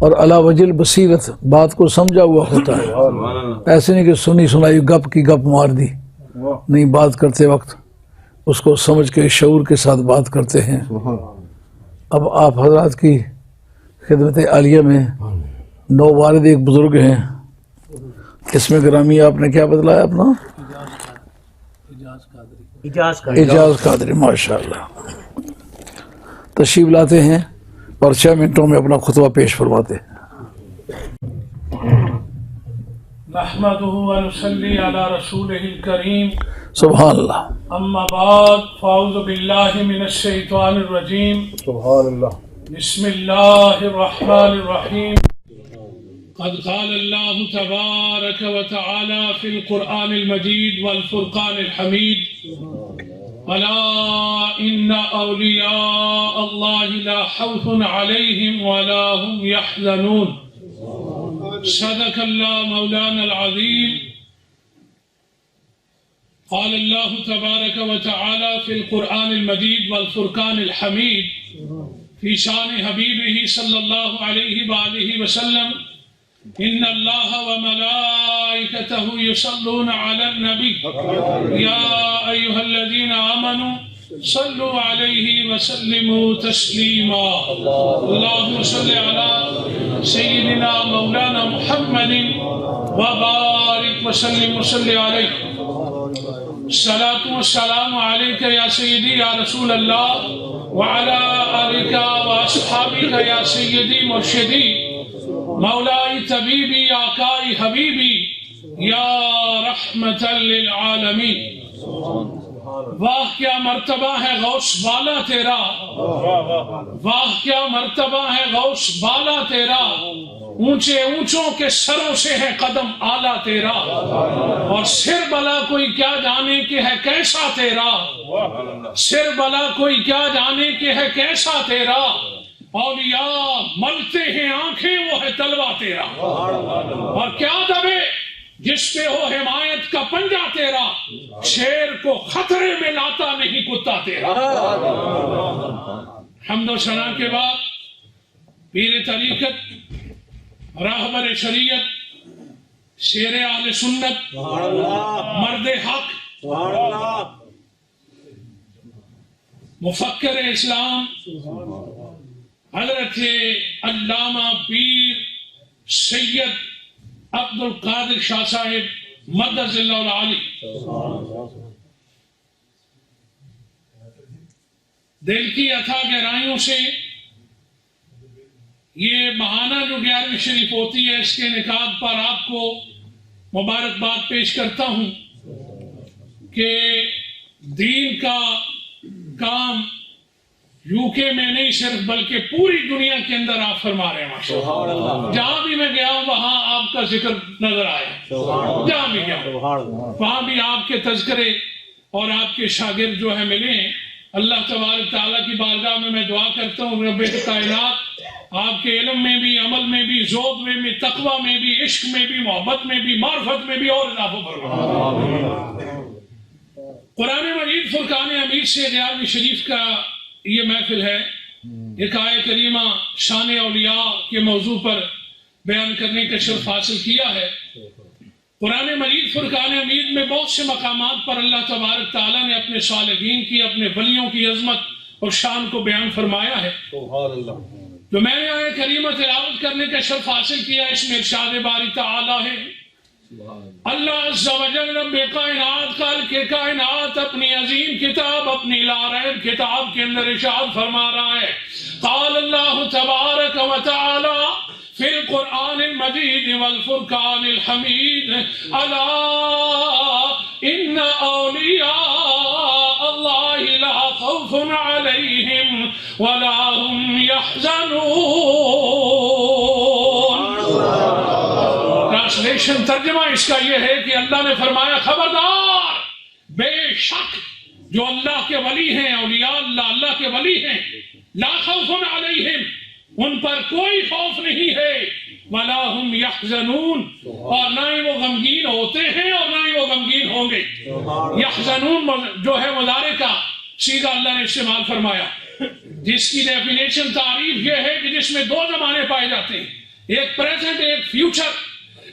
اور علا وجل بصیرت، بات کو سمجھا ہوا ہوتا ہے، ایسے نہیں کہ سنی سنائی گپ کی گپ مار دی، نہیں، بات کرتے وقت اس کو سمجھ کے شعور کے ساتھ بات کرتے ہیں۔ اب آپ حضرات کی خدمت عالیہ میں نووارد ایک بزرگ ہیں، اس میں گرامی آپ نے کیا بدلایا اپنا؟ اجاز قادری، ماشاءاللہ، تشریف لاتے ہیں اور 6 منٹوں میں اپنا خطبہ پیش فرماتے ہیں۔ نحمده ونصلي على رسوله الكريم سبحان اللہ۔ اما بعد فاعوذ بالله من الشیطان الرجیم سبحان اللہ۔ بسم اللہ الرحمن الرحیم قد قال اللہ تبارک وتعالی فی القرآن المجید والفرقان الحمید الا ان اولیاء اللہ لا خوف علیہم ولا هم يحزنون صدق اللہ مولانا العظیم۔ قال اللہ تبارک وتعالی فی القرآن المجید والفرقان الحمید فی شان حبیبہ صلی اللہ علیہ وآلہ وسلم ان اللہ وملائکتہ یصلون علی النبی یا ایہا الذین آمنوا صلوا علیہ وسلموا تسلیما اللہم صلی علی سیدنا مولانا محمد وبارک وسلم وصلی علیہ الصلاة والسلام علیکہ یا سیدی یا رسول اللہ وعلا آلکہ واصحابکہ یا سیدی مرشدی مولائی طبیبی آقائی حبیبی یا رحمتا للعالمین۔ واہ کیا مرتبہ ہے غوث بالا تیرا، واہ کیا مرتبہ ہے غوث بالا تیرا، اونچے اونچوں کے سروں سے ہے قدم آلہ تیرا، اور سر بلا کوئی کیا جانے کہ ہے کیسا تیرا، سر بلا کوئی کیا جانے کہ ہے کیسا تیرا، اولیاء ملتے ہیں آنکھیں وہ ہے تلوہ تیرا، اور کیا دبے جس پہ ہو حمایت کا پنجہ تیرا، شیر کو خطرے میں لاتا نہیں کتا تیرا۔ حمد و ثنا کے بعد پیر طریقت، راہبر شریعت، شیر اہل سنت، مرد حق، مفکر اسلام حضرت علامہ پیر سید عبد القادر شاہ صاحب مدد اللہ العالی، دل کی اتھا گہرائیوں سے یہ ماہانہ جو 11ویں شریف ہوتی ہے اس کے انعقاد پر آپ کو مبارکباد پیش کرتا ہوں کہ دین کا کام UK میں نہیں صرف بلکہ پوری دنیا کے اندر آپ فرما رہے ہیں ماشاءاللہ۔ جہاں بھی میں گیا ہوں وہاں آپ کا ذکر نظر آیا، جہاں بھی گیا وہاں بھی آپ کے تذکرے اور آپ کے شاگرد جو ہے ملے ہیں۔ اللہ تبارک تعالیٰ کی بارگاہ میں میں دعا کرتا ہوں رب کائنات آپ کے علم میں بھی، عمل میں بھی، ذوق میں بھی، تقوی میں بھی، عشق میں بھی، محبت میں بھی، معرفت میں بھی اور اضافہ فرمائے۔ قرآن مجید فرقان حمید سے 11ویں شریف کا یہ محفل ہے، ایک آیت کریمہ شان اولیاء کے موضوع پر بیان کرنے کا شرف حاصل کیا ہے۔ قرآن مجید فرقان حمید میں بہت سے مقامات پر اللہ تبارک تعالیٰ نے اپنے صالحین کی، اپنے ولیوں کی عظمت اور شان کو بیان فرمایا ہے۔ جو میں نے آیت کریمہ تلاوت کرنے کا شرف حاصل کیا، اس میں ارشاد باری تعالیٰ ہے، اللہ عز و جل رب کائنات خالق کائنات اپنی عظیم کتاب، اپنی لا ریب کتاب کے اندر ارشاد فرما رہا ہے، قال اللہ تبارک و تعالی فی القرآن المجید والفرقان الحمید الا ان اولیاء اللہ لا خوف علیہم ولا هم يحزنون۔ ٹرانسلیشن ترجمہ اس کا یہ ہے کہ اللہ نے فرمایا خبردار، بے شک جو اللہ کے ولی ہیں، اولیاء اللہ، اللہ کے ولی ہیں، لا خوف علیہم، ان پر کوئی خوف نہیں ہے، ولا هم یحزنون، اور نہ ہی وہ غمگین ہوتے ہیں اور نہ ہی وہ غمگین ہوں گے۔ یحزنون جو ہے مضارع کا صیغہ اللہ نے استعمال فرمایا، جس کی ڈیفینیشن تعریف یہ ہے کہ جس میں دو زمانے پائے جاتے ہیں، ایک پریزنٹ ایک فیوچر،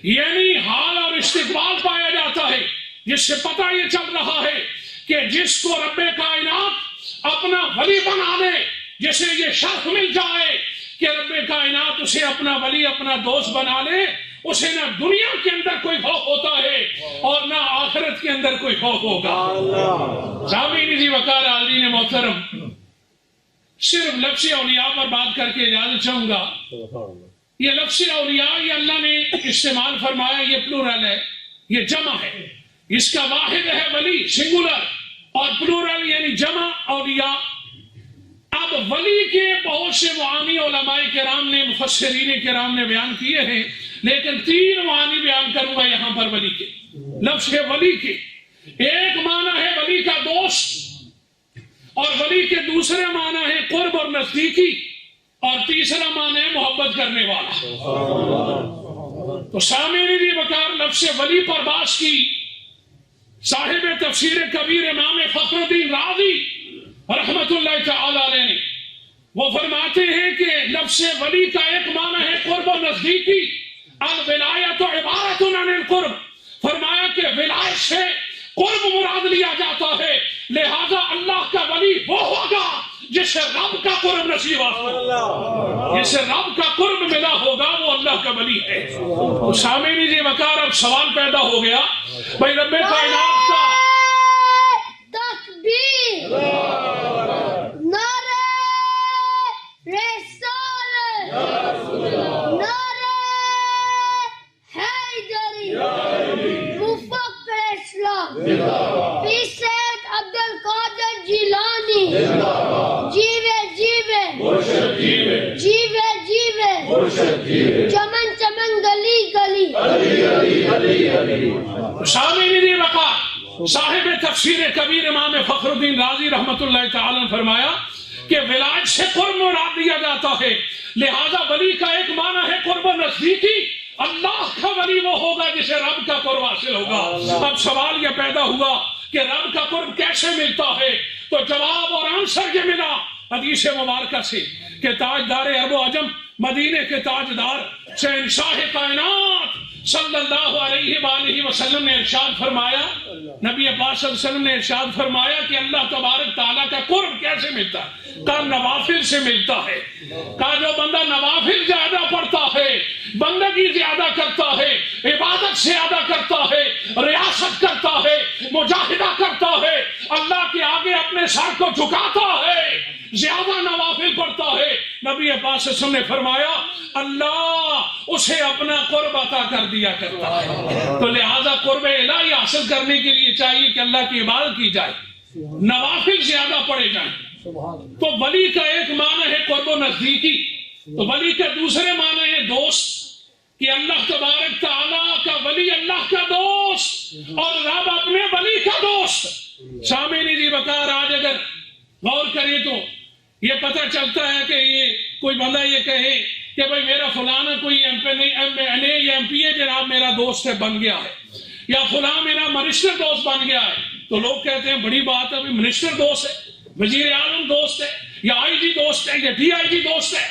یعنی حال اور استقبال پایا جاتا ہے، جس سے پتہ یہ چل رہا ہے کہ جس کو رب کائنات اپنا ولی بنا لے، جسے یہ شرف مل جائے کہ رب کائنات اسے اپنا ولی اپنا دوست بنا لے، اسے نہ دنیا کے اندر کوئی خوف ہوتا ہے اور نہ آخرت کے اندر کوئی خوف ہوگا۔ سامعین جی وقار حاضرین محترم، صرف لفظ اولیاء پر بات کر کے اجازت چاہوں گا۔ یہ لفظ اولیاء یہ اللہ نے استعمال فرمایا، یہ پلورل ہے، یہ جمع ہے، اس کا واحد ہے ولی سنگولر، اور پلورل یعنی جمع اولیاء۔ اب ولی کے بہت سے معانی علماء کرام نے، مفسرین کرام نے بیان کیے ہیں، لیکن 3 معانی بیان کروں گا یہاں پر ولی کے، لفظ ولی کے۔ ایک معنی ہے ولی کا دوست، اور ولی کے دوسرے معنی ہے قرب اور نزدیکی، اور تیسرا معنی ہے محبت کرنے والا۔ تو سامعین جی وقار لفظ ولی پر بات کی صاحب تفسیر کبیر امام فخر الدین رازی رحمت اللہ تعالی علیہ نے، وہ فرماتے ہیں کہ لفظ ولی کا ایک معنی ہے قرب و نزدیکی، الولایت عبارت عن القرب، فرمایا کہ ولایت سے قرب مراد لیا جاتا ہے، لہذا اللہ کا ولی وہ ہوگا جسے رب کا قرب نصیب ہوگا، جسے رب کا قرب ملا ہوگا وہ اللہ کا ولی ہے۔ تو سامعین جی وقار اب سوال پیدا ہو گیا، بھائی رب کائنات کا تکبیر، نعرہ رسالت، نعرہ حیدری، مفکر اسلام پیر سید عبد القادر جیلانی، جیوے جیوے جیوے جیوے، چمن چمن گلی گلی۔ سامعین جی وقار صاحب تفسیر کبیر امام فخر الدین رازی رحمت اللہ تعالی نے فرمایا کہ ولایت سے قرب مراد دیا جاتا ہے، لہذا ولی کا ایک معنی ہے قرب و نزدیکی، اللہ کا ولی وہ ہوگا جسے رب کا قرب حاصل ہوگا۔ اب سوال یہ پیدا ہوا کہ رب کا قرب کیسے ملتا ہے، تو جواب اور آنسر یہ ملا حدیث مبارکہ سے کہ تاجدار عرب و عجم، مدینے کے تاجدار شہنشاہ کائنات صلی اللہ علیہ وآلہ وسلم نے ارشاد فرمایا، نبی پاک صلی اللہ علیہ وسلم نے ارشاد فرمایا کہ اللہ تبارک تعالیٰ کا قرب کیسے ملتا ہے؟ کہا نوافل سے ملتا ہے۔ کہا جو بندہ نوافل زیادہ پڑھتا ہے، بندگی زیادہ کرتا ہے، عبادت زیادہ کرتا ہے، ریاست کرتا ہے، مجاہدہ کرتا ہے، اللہ کے آگے اپنے سر کو جھکاتا ہے، زیادہ نوافل پڑھتا ہے، نبی پاک صلی اللہ علیہ وسلم نے فرمایا اللہ اسے اپنا قرب عطا کر دیا کرتا ہے۔ تو لہذا قرب الہی حاصل کرنے کے لیے چاہیے کہ اللہ کی عبادت کی جائے، نوافل زیادہ پڑھے جائیں۔ تو ولی کا ایک معنی ہے قرب و نزدیکی، تو ولی کا دوسرے معنی ہے دوست، کہ اللہ تبارک تعالیٰ کا ولی اللہ کا دوست اور رب اپنے ولی کا دوست۔ سامعین جی وقار آج اگر غور کریں تو یہ پتہ چلتا ہے کہ یہ کوئی بندہ یہ کہے کہ بھائی میرا فلانا کوئی ایم این اے یا ایم پی اے جناب میرا دوست ہے بن گیا ہے، یا فلاں میرا منسٹر دوست بن گیا ہے، تو لوگ کہتے ہیں بڑی بات ہے، منسٹر دوست ہے، وزیر اعظم دوست ہے، یا آئی جی دوست ہے، یا ڈی آئی جی دوست ہے۔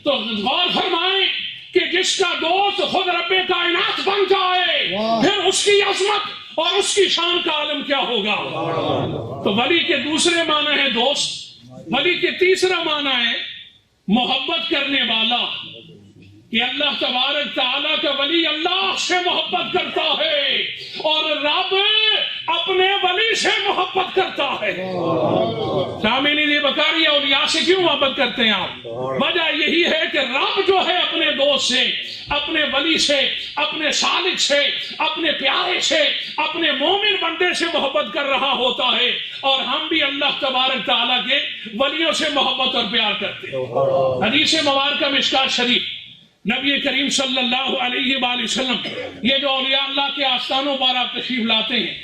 تو غور فرمائیں کہ جس کا دوست خود رب کائنات بن جائے پھر اس کی عظمت اور اس کی شان کا عالم کیا ہوگا۔ تو ولی کے دوسرے معنی ہے دوست، ولی کے تیسرا معنی ہے محبت کرنے والا، کہ اللہ تبارک تعالیٰ کا ولی اللہ سے محبت کرتا ہے اور رب اپنے ولی سے محبت کرتا ہے۔ سامعین یہ بکاری اولیاء سے کیوں محبت کرتے ہیں آپ؟ وجہ یہی ہے کہ رب جو ہے اپنے دوست سے، اپنے ولی سے، اپنے صالح سے، اپنے پیارے سے، اپنے مومن بندے سے محبت کر رہا ہوتا ہے، اور ہم بھی اللہ تبارک تعالیٰ کے ولیوں سے محبت اور پیار کرتے ہیں۔ حدیث مبارکہ مشکات شریف نبی کریم صلی اللہ علیہ وآلہ وسلم یہ جو اولیاء اللہ کے آستانوں پر آپ تشریف لاتے ہیں،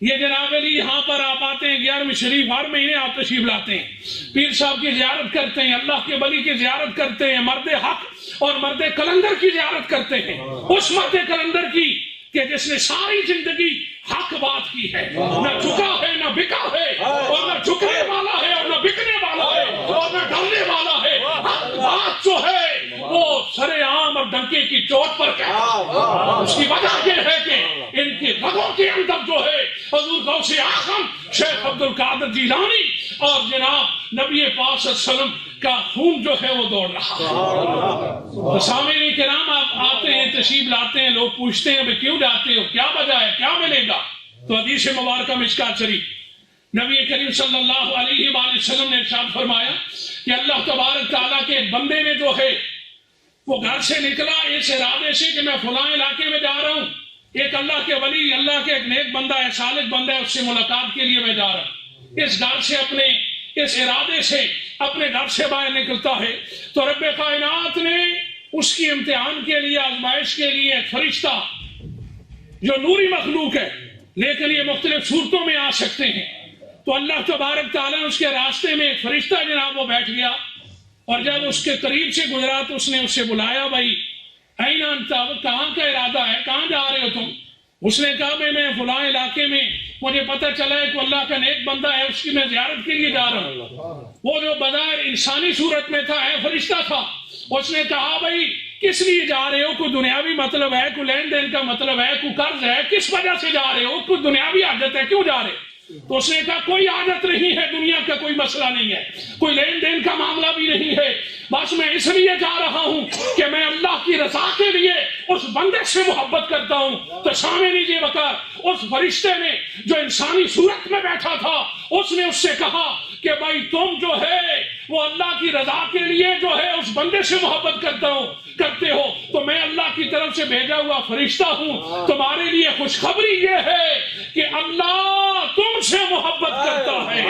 یہ جناب علی یہاں پر آپ آتے ہیں 11ویں شریف، ہر مہینے آپ تشریف لاتے ہیں، پیر صاحب کی زیارت کرتے ہیں، اللہ کے ولی کی زیارت کرتے ہیں، مرد حق اور مرد کلندر کی زیارت کرتے ہیں، اس مرد کلندر کی کہ جس نے ساری زندگی حق بات کی ہے، نہ جھکا ہے نہ بکا ہے، اور نہ جھکنے والا ہے اور نہ بکنے والا ہے اور نہ ڈرنے والا ہے، حق بات جو ہے وہ سر عام اور ڈنکے کی چوٹ پر کہتا ہے۔ اس کی وجہ یہ ہے کہ ان کی رگوں کے اندر جو ہے حضور غوث اعظم شیخ عبد القادر جیلانی اور جناب نبی پاک صلی اللہ علیہ وسلم کا خون جو ہے وہ دوڑ رہا ہے۔ تو سامعین کرام، آپ آتے ہیں، تشریف لاتے ہیں، لوگ پوچھتے ہیں کیوں جاتے ہو، کیا وجہ ہے، کیا ملے گا؟ تو حدیث مبارکہ مشکات شریف نبی کریم صلی اللہ علیہ وآلہ وسلم نے ارشاد فرمایا کہ اللہ تبارک تعالیٰ کے ایک بندے نے جو ہے وہ گھر سے نکلا اس ارادے سے کہ میں فلاں علاقے میں جا رہا ہوں، ایک اللہ کے ولی، اللہ کے ایک نیک بندہ ہے، صالح بندہ ہے، اس سے ملاقات کے لیے میں جا رہا ہوں، اس گھر سے اپنے اس ارادے سے اپنے گھر سے باہر نکلتا ہے تو رب کائنات نے اس کی امتحان کے لیے، آزمائش کے لیے ایک فرشتہ جو نوری مخلوق ہے لیکن یہ مختلف صورتوں میں آ سکتے ہیں، تو اللہ تبارک تعالیٰ اس کے راستے میں ایک فرشتہ جناب وہ بیٹھ گیا، اور جب اس کے قریب سے گزرا تو اس نے اس سے بلایا، بھائی این انت، کہاں کا ارادہ ہے، کہاں جا رہے ہو تم؟ اس نے کہا میں فلاں علاقے میں مجھے پتہ چلا ہے کہ اللہ کا نیک بندہ ہے، اس کی میں زیارت کے لیے جا رہا ہوں۔ وہ جو بظاہر انسانی صورت میں تھا، ہے فرشتہ تھا، اس نے کہا بھائی کس لیے جا رہے ہو؟ کوئی دنیاوی مطلب ہے، کوئی لین دین کا مطلب ہے، کوئی قرض ہے، کس وجہ سے جا رہے ہو؟ کوئی دنیاوی حاجت ہے، کیوں جا رہے ہو؟ تو اس نے کہا کوئی عادت نہیں ہے، دنیا کا کوئی مسئلہ نہیں ہے، کوئی لین دین کا معاملہ بھی نہیں ہے، بس میں اس لیے جا رہا ہوں کہ میں اللہ کی رضا کے لیے اس بندے سے محبت کرتا ہوں۔ تو سامنے لیجیے وقار، اس فرشتے نے جو انسانی صورت میں بیٹھا تھا اس نے اس سے کہا کہ بھائی تم جو ہے وہ اللہ کی رضا کے لیے جو ہے اس بندے سے محبت کرتے ہو، تو میں اللہ کی طرف سے بھیجا ہوا فرشتہ ہوں، تمہارے لیے خوشخبری یہ ہے کہ اللہ تم سے محبت کرتا ہے۔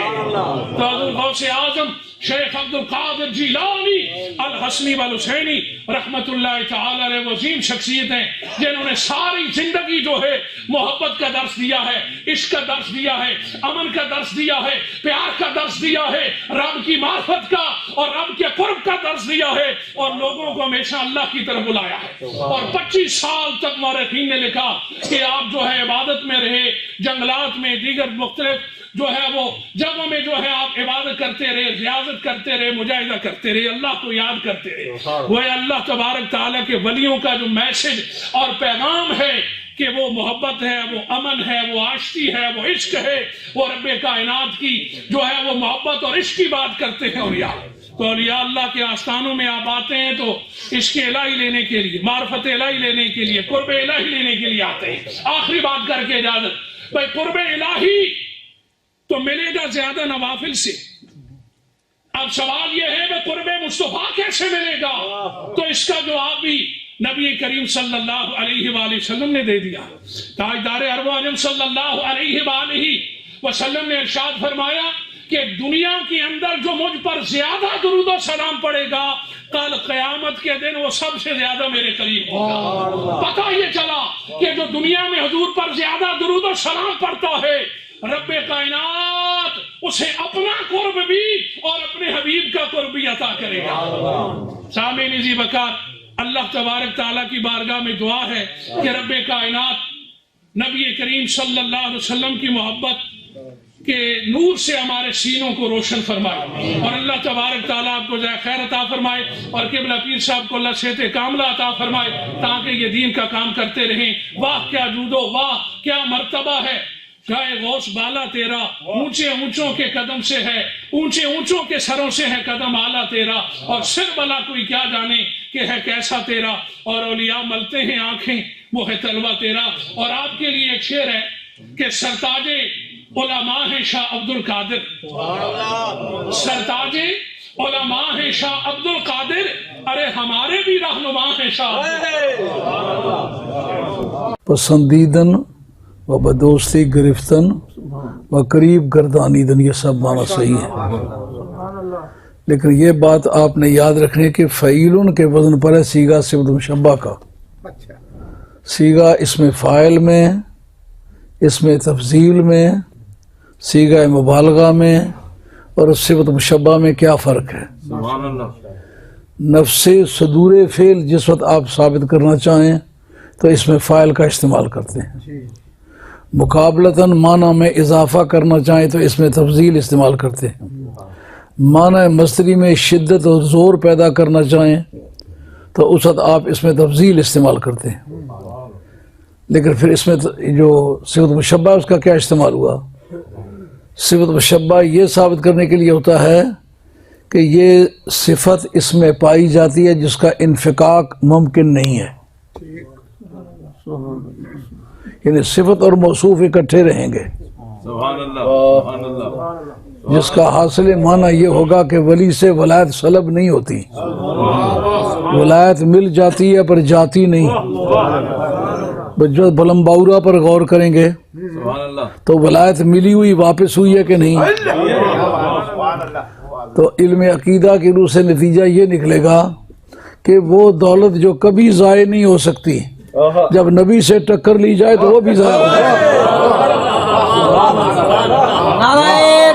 تو حضور غوث اعظم شیخ عبد القادر جیلانی الحسنی والحسینی رحمت اللہ تعالی علیہ وزیم شخصیت ہیں جنہوں نے ساری زندگی جو ہے محبت کا درس دیا ہے، عشق کا درس دیا ہے، امن کا درس دیا ہے، پیار کا درس دیا ہے، رب کی معرفت کا اور رب کے قرب کا درس دیا ہے، اور لوگوں کو ہمیشہ اللہ کی طرف بلایا ہے۔ اور 25 سال تک مورخین نے لکھا کہ آپ جو ہے عبادت میں رہے، جنگلات میں، دیگر مختلف جو ہے وہ جگہوں میں جو ہے آپ عبادت کرتے رہے، ریاضت کرتے رہے، مجاہدہ کرتے رہے، اللہ کو یاد کرتے رہے۔ وہ اللہ تبارک تعالیٰ کے ولیوں کا جو میسج اور پیغام ہے کہ وہ محبت ہے، وہ امن ہے، وہ آشتی ہے، وہ عشق ہے، وہ رب کائنات کی جو ہے وہ محبت اور عشق کی بات کرتے ہیں اولیاء۔ تو اولیاء اللہ کے آستانوں میں آپ آتے ہیں تو عشق الہی لینے کے لیے، معرفت الہی لینے کے لیے، قرب الہی لینے کے لیے آتے ہیں۔ آخری بات کر کے اجازت، بھائی قرب الہی تو ملے گا زیادہ نوافل سے۔ اب سوال یہ ہے کہ قرب مصطفیٰ کیسے ملے گا؟ تو اس کا جواب بھی نبی کریم صلی اللہ علیہ وآلہ وسلم نے دے دیا۔ تاجدار ارب و عجم صلی اللہ علیہ وآلہ وسلم نے ارشاد فرمایا کہ دنیا کے اندر جو مجھ پر زیادہ درود و سلام پڑے گا کل قیامت کے دن وہ سب سے زیادہ میرے قریب ہوگا۔ پتہ یہ چلا کہ جو دنیا میں حضور پر زیادہ درود و سلام پڑتا ہے رب کائنات اسے اپنا قرب بھی اور اپنے حبیب کا قرب بھی عطا کرے گا۔ سامعین عزیز وقار، اللہ تبارک تعالیٰ کی بارگاہ میں دعا ہے کہ رب کائنات نبی کریم صلی اللہ علیہ وسلم کی محبت کے نور سے ہمارے سینوں کو روشن فرمائے، اور اللہ تبارک تعالیٰ آپ کو جائے خیر عطا فرمائے، اور قبلہ پیر صاحب کو اللہ صحت کاملہ عطا فرمائے تاکہ یہ دین کا کام کرتے رہیں۔ واہ کیا جود و واہ کیا مرتبہ ہے، چاہے غوث بالا تیرا اونچے اونچوں کے قدم سے ہے، اونچے اونچوں کے سروں سے ہے قدم آلہ تیرا، اور سر بلا کوئی کیا جانے کہ ہے کیسا تیرا، اور اولیاء ملتے ہیں آنکھیں وہ ہے طلبہ تیرا۔ اور آپ کے لیے ایک شعر ہے کہ سرتاج علماء ہے شاہ عبد القادر، سرتاج علماء ہے شاہ عبد القادر، ارے ہمارے بھی رہنما ہے شاہ۔ پسندیدن و بدوستی گرفتن و قریب گردانیدن، یہ سب معنی صحیح ہے، لیکن یہ بات آپ نے یاد رکھنی کہ فعیلن کے وزن پر ہے سیغہ صفت مشبہ کا. سیغہ اس میں فاعل میں، اس میں تفضیل میں، سیغہ مبالغہ میں اور صفت مشبہ میں کیا فرق ہے؟ سبحان اللہ. نفس صدور فعل جس وقت آپ ثابت کرنا چاہیں تو اس میں فاعل کا استعمال کرتے ہیں. مقابلتاً معنی میں اضافہ کرنا چاہیں تو اس میں تفضیل استعمال کرتے ہیں. معنی مصدری میں شدت اور زور پیدا کرنا چاہیں تو اس وقت آپ اس میں تفضیل استعمال کرتے ہیں. لیکن پھر اس میں جو صفت مشبہ اس کا کیا استعمال ہوا؟ صفت مشبہ یہ ثابت کرنے کے لیے ہوتا ہے کہ یہ صفت اس میں پائی جاتی ہے جس کا انفکاک ممکن نہیں ہے. یعنی صفت اور موصوف اکٹھے رہیں گے، سبحان اللہ. سبحان اللہ. جس کا حاصل معنی یہ ہوگا کہ ولی سے ولایت سلب نہیں ہوتی، ولایت مل جاتی ہے پر جاتی نہیں. جو بلمباورا پر غور کریں گے سبحان اللہ. تو ولایت ملی ہوئی واپس ہوئی ہے کہ نہیں؟ تو علم عقیدہ کی روح سے نتیجہ یہ نکلے گا کہ وہ دولت جو کبھی ضائع نہیں ہو سکتی جب نبی سے ٹکر لی جائے تو وہ بھی ضائع ہو جائے. نعرہ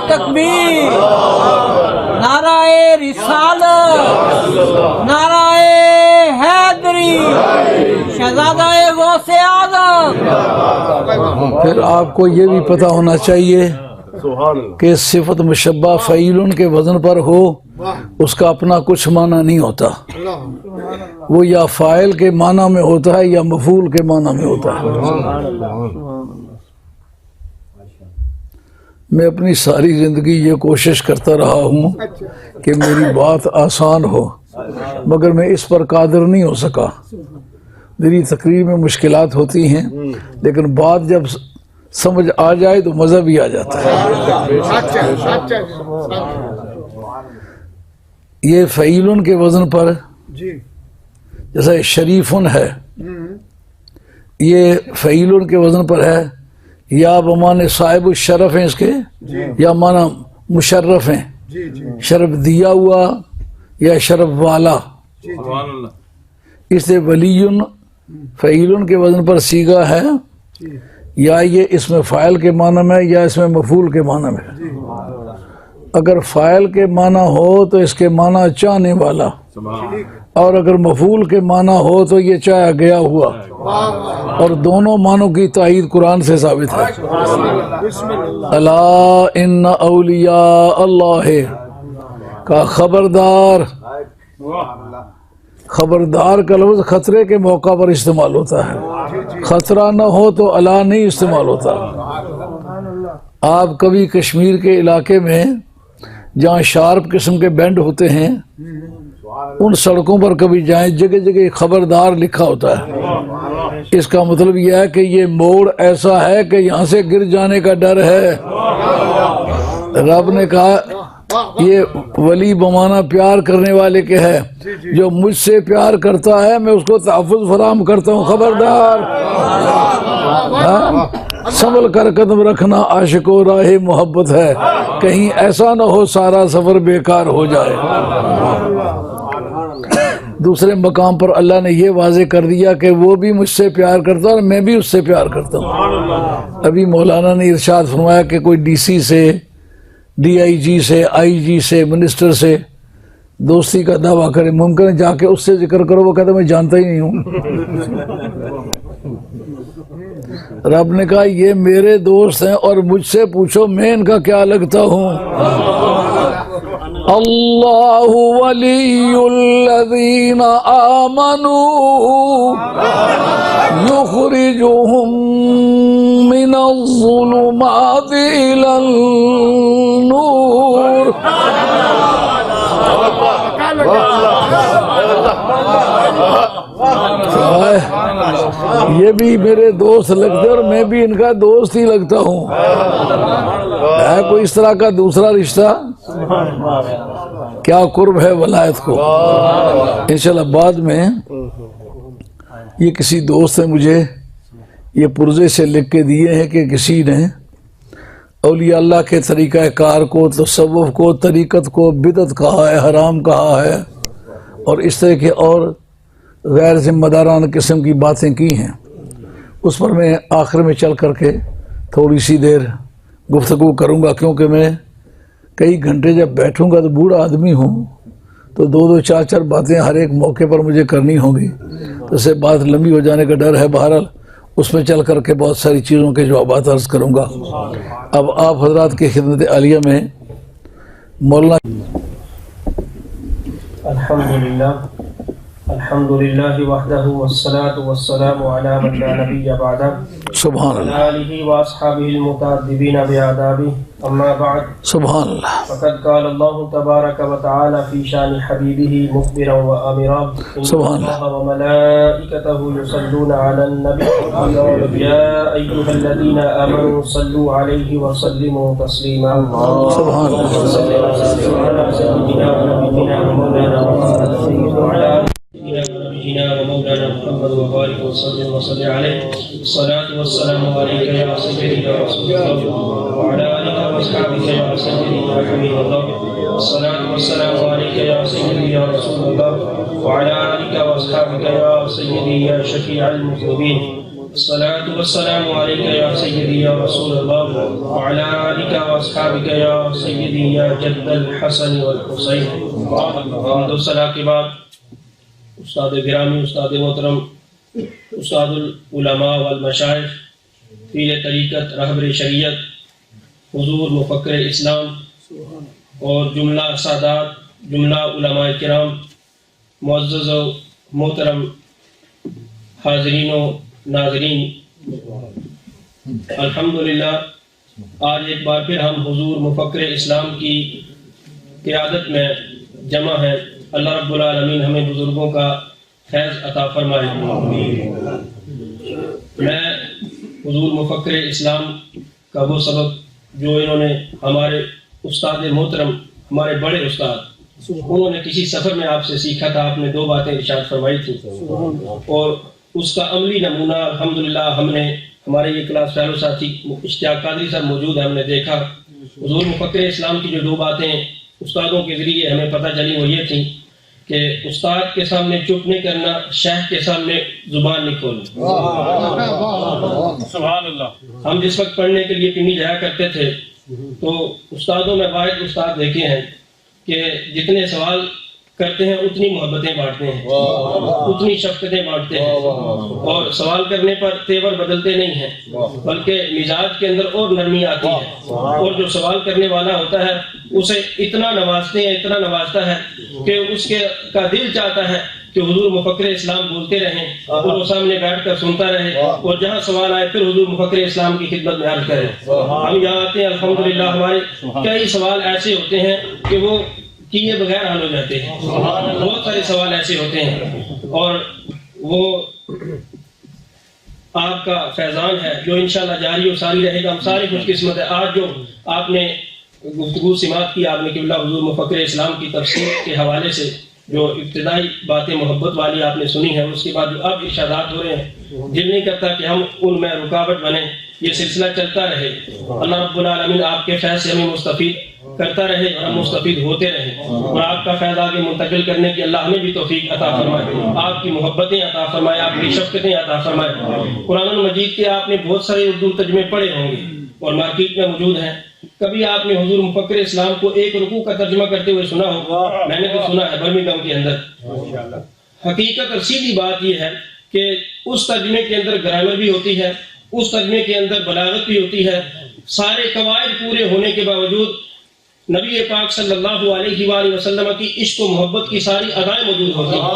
تکبیر، نعرہ رسالت، نعرہ حیدری، شہزادہ غوث اعظم. پھر آپ کو یہ بھی پتہ ہونا چاہیے کہ صفت مشبہ فعیلن کے وزن پر ہو اس کا اپنا کچھ معنی نہیں ہوتا، وہ یا فاعل کے معنی میں ہوتا ہے یا مفعول کے معنی میں ہوتا ہے. میں اپنی ساری زندگی یہ کوشش کرتا رہا ہوں کہ میری بات آسان ہو، مگر میں اس پر قادر نہیں ہو سکا. میری تقریر میں مشکلات ہوتی ہیں لیکن بات جب سمجھ آ جائے تو مزہ بھی آ جاتا ہے. یہ فعیلن کے وزن پر جیسا شریفن ہے، یہ فعیلن کے وزن پر ہے، یا بمانے صاحب الشرف ہیں اس کے، یا معنی مشرف ہیں، شرف دیا ہوا یا شرف والا. سبحان اللہ. اس سے ولیٌ فعیلن کے وزن پر سیغہ ہے، یا یہ اس میں فاعل کے معنی میں یا اس میں مفعول کے معنی میں. اگر فاعل کے معنی ہو تو اس کے معنی چاہنے والا، اور اگر مفعول کے معنی ہو تو یہ چاہا گیا ہوا، اور دونوں معنوں کی تائید قرآن سے ثابت ہے. الا ان اولیاء اللہ کا خبردار، خبردار کا لفظ خطرے کے موقع پر استعمال ہوتا ہے، خطرہ نہ ہو تو الا نہیں استعمال ہوتا. آپ کبھی کشمیر کے علاقے میں جہاں شارپ قسم کے بینڈ ہوتے ہیں ان سڑکوں پر کبھی جائیں، جگہ جگہ خبردار لکھا ہوتا ہے. اس کا مطلب یہ ہے کہ یہ موڑ ایسا ہے کہ یہاں سے گر جانے کا ڈر ہے. رب نے کہا یہ ولی بمانا پیار کرنے والے کے ہے، جو مجھ سے پیار کرتا ہے میں اس کو تحفظ فراہم کرتا ہوں. خبردار، سنبھل کر قدم رکھنا عاشق و راہ محبت ہے، کہیں ایسا نہ ہو سارا سفر بیکار ہو جائے. دوسرے مقام پر اللہ نے یہ واضح کر دیا کہ وہ بھی مجھ سے پیار کرتا ہے اور میں بھی اس سے پیار کرتا ہوں. ابھی مولانا نے ارشاد فرمایا کہ کوئی ڈی سی سے، ڈی آئی جی سے، آئی جی سے، منسٹر سے دوستی کا دعویٰ کرے، ممکن ہے جا کے اس سے ذکر کرو، وہ کہتا ہے میں جانتا ہی نہیں ہوں. رب نے کہا یہ میرے دوست ہیں اور مجھ سے پوچھو میں ان کا کیا لگتا ہوں. اللہ ولی الذین آمنوا یخرجہم من الظلمات الی النور. یہ بھی میرے دوست لگتے اور میں بھی ان کا دوست ہی لگتا ہوں. ہے کوئی اس طرح کا دوسرا رشتہ؟ کیا قرب ہے ولایت کو. انشاءاللہ بعد میں یہ کسی دوست نے مجھے یہ پرزے سے لکھ کے دیے ہیں کہ کسی نے اولیاء اللہ کے طریقہ کار کو، تصوف کو، طریقت کو بدعت کہا ہے، حرام کہا ہے، اور اس طرح کے اور غیر ذمہ دارانہ قسم کی باتیں کی ہیں. اس پر میں آخر میں چل کر کے تھوڑی سی دیر گفتگو کروں گا، کیونکہ میں کئی گھنٹے جب بیٹھوں گا تو بوڑھا آدمی ہوں، تو دو دو چار چار باتیں ہر ایک موقع پر مجھے کرنی ہوں گی، تو اسے بات لمبی ہو جانے کا ڈر ہے. بہرحال اس میں چل کر کے بہت ساری چیزوں کے جوابات عرض کروں گا. اب آپ حضرات کی خدمت عالیہ میں مولانا الحمد للہ وحدہ والصلاة والسلام علی من لا نبی بعدہ سبحان اللہ آلہ واصحابہ المتعدبین بعذابہ اما بعد سبحان اللہ فقد قال اللہ تبارک وتعالی فی شان حبیبہ مخبرا وآمرا سبحان اللہ وملائکتہ یصلون علی النبی یا ایہا الذین آمنوا صلوا علیہ وسلموا تسلیما سبحان اللہ نبينا ومولانا محمد وبارك وسلم وصلى عليه الصلاة والسلام عليك يا سيدي يا رسول الله وعلى آلك وأصحابك يا سيدي يا حبيب الله الصلاة والسلام عليك يا سيدي يا رسول الله وعلى آلك وأصحابك يا سيدي يا شفيع المذنبين الصلاة والسلام عليك يا سيدي يا رسول الله وعلى آلك وأصحابك يا سيدي يا جد الحسن والحسين. الحمد لله کے بعد استاد گرامی، استاد محترم، استاد العلماء والمشائخ، پیر طریقت، رہبر شریعت، حضور مفکر اسلام اور جملہ سادات، جملہ علماء کرام، معزز و محترم حاضرین و ناظرین، الحمدللہ آج ایک بار پھر ہم حضور مفکر اسلام کی قیادت میں جمع ہیں. اللہ رب العالمین ہمیں بزرگوں کا فیض عطا فرمائے. میں حضور مفکر اسلام کا وہ سبق جو انہوں نے ہمارے استاد محترم، ہمارے بڑے استاد، انہوں نے کسی سفر میں آپ سے سیکھا تھا. آپ نے دو باتیں ارشاد فرمائی تھی اور اس کا عملی نمونہ الحمدللہ ہم نے، ہمارے یہ کلاس فیلو ساتھی اشتیاق قادری صاحب موجود ہیں، ہم نے دیکھا. حضور مفکر اسلام کی جو دو باتیں استادوں کے ذریعے ہمیں پتہ چلی وہ یہ تھیں کہ استاد کے سامنے چپ نہیں کرنا، شیخ کے سامنے زبان نہیں کھولنا. سبحان اللہ. ہم جس وقت پڑھنے کے لیے پنڈی جایا کرتے تھے تو استادوں میں واحد استاد دیکھے ہیں کہ جتنے سوال کرتے ہیں اتنی محبتیں بانٹتے ہیں، اتنی شفقتیں بانٹتے ہیں، اور سوال کرنے پر تیور بدلتے نہیں ہیں، بلکہ مزاج کے اندر اور نرمی آتی ہے، اور جو سوال کرنے والا ہوتا ہے اسے اتنا نوازتے ہیں، اتنا نوازتا ہے کہ اس کا دل چاہتا ہے کہ حضور مفکر اسلام بولتے رہیں اور وہ سامنے بیٹھ کر سنتا رہے، اور جہاں سوال آئے پھر حضور مفکر اسلام کی خدمت میں عرض کرے. ہم یہاں آتے ہیں الحمدللہ، ہمارے کئی سوال ایسے ہوتے ہیں کہ وہ کیے بغیر حل ہو جاتے ہیں. بہت سارے سوال ایسے ہوتے ہیں اور وہ آپ کا فیضان ہے جو انشاءاللہ جاری و ساری رہے گا. ہم سارے خوش قسمت ہے. آج جو آپ نے گفتگو سماعت کی، آپ نے قبلہ حضور مفکر اسلام کی تفسیر کے حوالے سے جو ابتدائی باتیں محبت والی آپ نے سنی ہیں، اس کے بعد جو اب ارشادات ہو رہے ہیں، دل نہیں کرتا کہ ہم ان میں رکاوٹ بنے. یہ سلسلہ چلتا رہے. اللہ رب العالمین آپ کے فیض سے ہمیں مستفید کرتا رہے اور ہم مستفید ہوتے رہیں، اور آپ کا فیض آگے منتقل کرنے کی اللہ ہمیں بھی توفیق عطا فرمائے، آپ کی محبتیں عطا فرمائے، آپ کی شفقتیں عطا فرمائے. قرآن مجید کے آپ نے بہت سارے اردو ترجمے پڑھے ہوں گے اور مارکیٹ میں موجود ہیں. کبھی آپ نے حضور مفکر اسلام کو ایک رکوع کا ترجمہ کرتے ہوئے سنا ہوگا؟ میں نے تو سنا ہے برمنگھم کے اندر. حقیقت اور سیدھی بات یہ ہے کہ اس ترجمے کے اندر گرامر بھی ہوتی ہے، اس ترجمے کے اندر بلاغت بھی ہوتی ہے. سارے قواعد پورے ہونے کے باوجود نبی پاک صلی اللہ علیہ وآلہ وسلم کی عشق و محبت کی ساری ادائیں موجود ہوتی ہیں.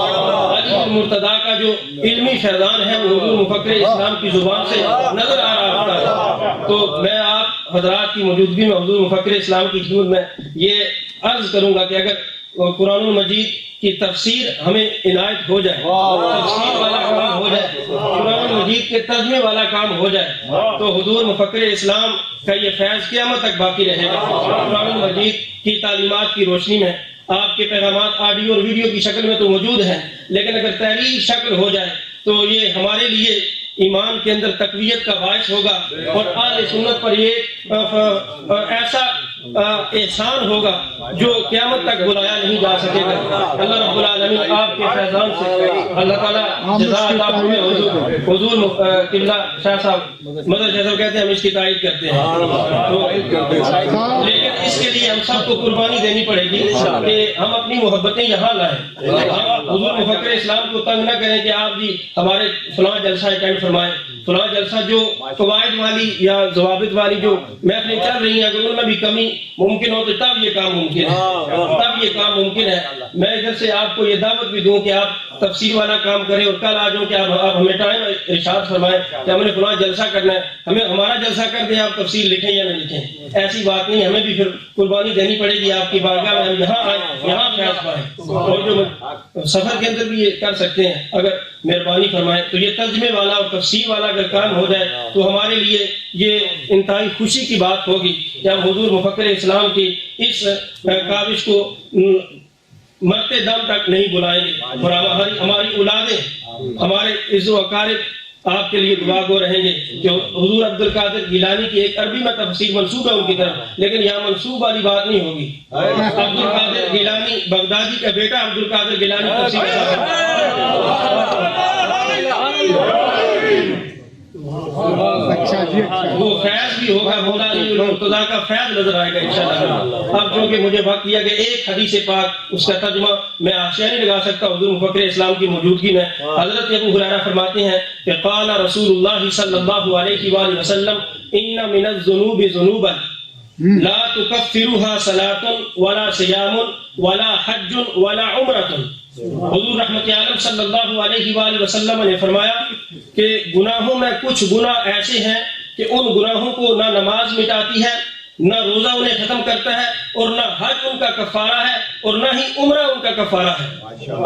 علی المرتضیٰ کا جو علمی فیضان ہے وہ حضور مفکر اسلام کی زبان سے نظر آ رہا ہوتا ہے. تو میں آپ حضرات کی موجودگی میں حضور مفکر اسلام کی خدمت میں یہ عرض کروں گا کہ اگر قرآن المجید کی تفسیر ہمیں عنایت ہو جائے، تفسیر والا کام ہو جائے، قرآن مجید کے ترجمے والا کام ہو جائے، تو حضور مفکر اسلام کا یہ فیض قیامت تک باقی رہے گا. قرآن مجید کی تعلیمات کی روشنی میں آپ کے پیغامات آڈیو اور ویڈیو کی شکل میں تو موجود ہیں، لیکن اگر تحریر شکل ہو جائے تو یہ ہمارے لیے ایمان کے اندر تقویت کا باعث ہوگا اور اہل سنت پر یہ ایسا احسان ہوگا جو قیامت تک بلایا نہیں جا سکے گا۔ اللہ رب العالمین آپ کے فیضان سے اللہ تعالیٰ جزا عطا فرمائے۔ حضور قبلہ شاہ صاحب مدر جیسا کہتے ہیں، ہم اس کی تائید کرتے ہیں، لیکن اس کے لیے ہم سب کو قربانی دینی پڑے گی کہ ہم اپنی محبتیں یہاں لائیں۔ ہم حضور مفکر اسلام کو تنگ نہ کریں کہ آپ جی ہمارے فلاں جلسہ اٹینڈ فرمائیں، فلاں جلسہ جو قواعد والی یا ضوابط والی جو محفلیں چل رہی ہیں اگر ان میں بھی کمی ممکن ہو تو تب یہ کام ممکن ہے۔ میں ادھر سے آپ کو یہ دعوت بھی دوں کہ آپ تفسیر والا کام کریں اور کل آ جاؤ کہ آپ ہمیں ٹائم ارشاد فرمائیں کہ ہم نے فلاں جلسہ کرنا ہے، ہمیں ہمارا جلسہ کر دیں، آپ تفسیر لکھیں یا نہ لکھیں، ایسی بات نہیں، ہمیں بھی پھر قربانی دینی پڑے گی آپ کی بارگاہ میں، ہم یہاں آئیں، یہاں فیض پائیں، اور جو سفر کے اندر بھی یہ کر سکتے ہیں اگر مہربانی فرمائیں تو یہ ترجمے والا اور تفسیر والا اگر کام ہو جائے تو ہمارے لیے یہ انتہائی خوشی کی بات ہوگی کہ ہم حضور مفکر اسلام کی اس کاوش کو مرتے دم تک نہیں بلائیں گے، اور ہماری اولادیں، ہمارے عز و اقارب آپ کے لیے دعا گو رہیں گے کہ حضور عبد القادر گیلانی کی ایک عربی میں تفسیر منسوب ہے ان کی طرف، لیکن یہاں منسوب والی بات نہیں ہوگی۔ عبد القادر گیلانی بغدادی کا بیٹا عبد القادر گیلانی وہ فیض بھی ہوگا، مولا علی المرتضیٰ کا فیض نظر آئے گا انشاءاللہ۔ اب جو کہ مجھے وقت دیا کہ ایک حدیث پاک اس کا ترجمہ میں آشیاء نہیں لگا سکتا حضور مفکر اسلام کی موجودگی میں، حضرت ابو ہریرہ فرماتے ہیں کہ قال رسول اللہ صلی اللہ علیہ وآلہ وسلم ان من الذنوب ذنوبا لا تکفرها صلاة ولا صیام ولا حج ولا عمرۃ۔ حضور رحمت عالم صلی اللہ علیہ وآلہ وسلم نے فرمایا کہ گناہوں میں کچھ گناہ ایسے ہیں کہ ان گناہوں کو نہ نماز مٹاتی ہے، نہ روزہ انہیں ختم کرتا ہے، اور نہ حج ان کا کفارہ ہے، اور نہ ہی عمرہ ان کا کفارہ ہے۔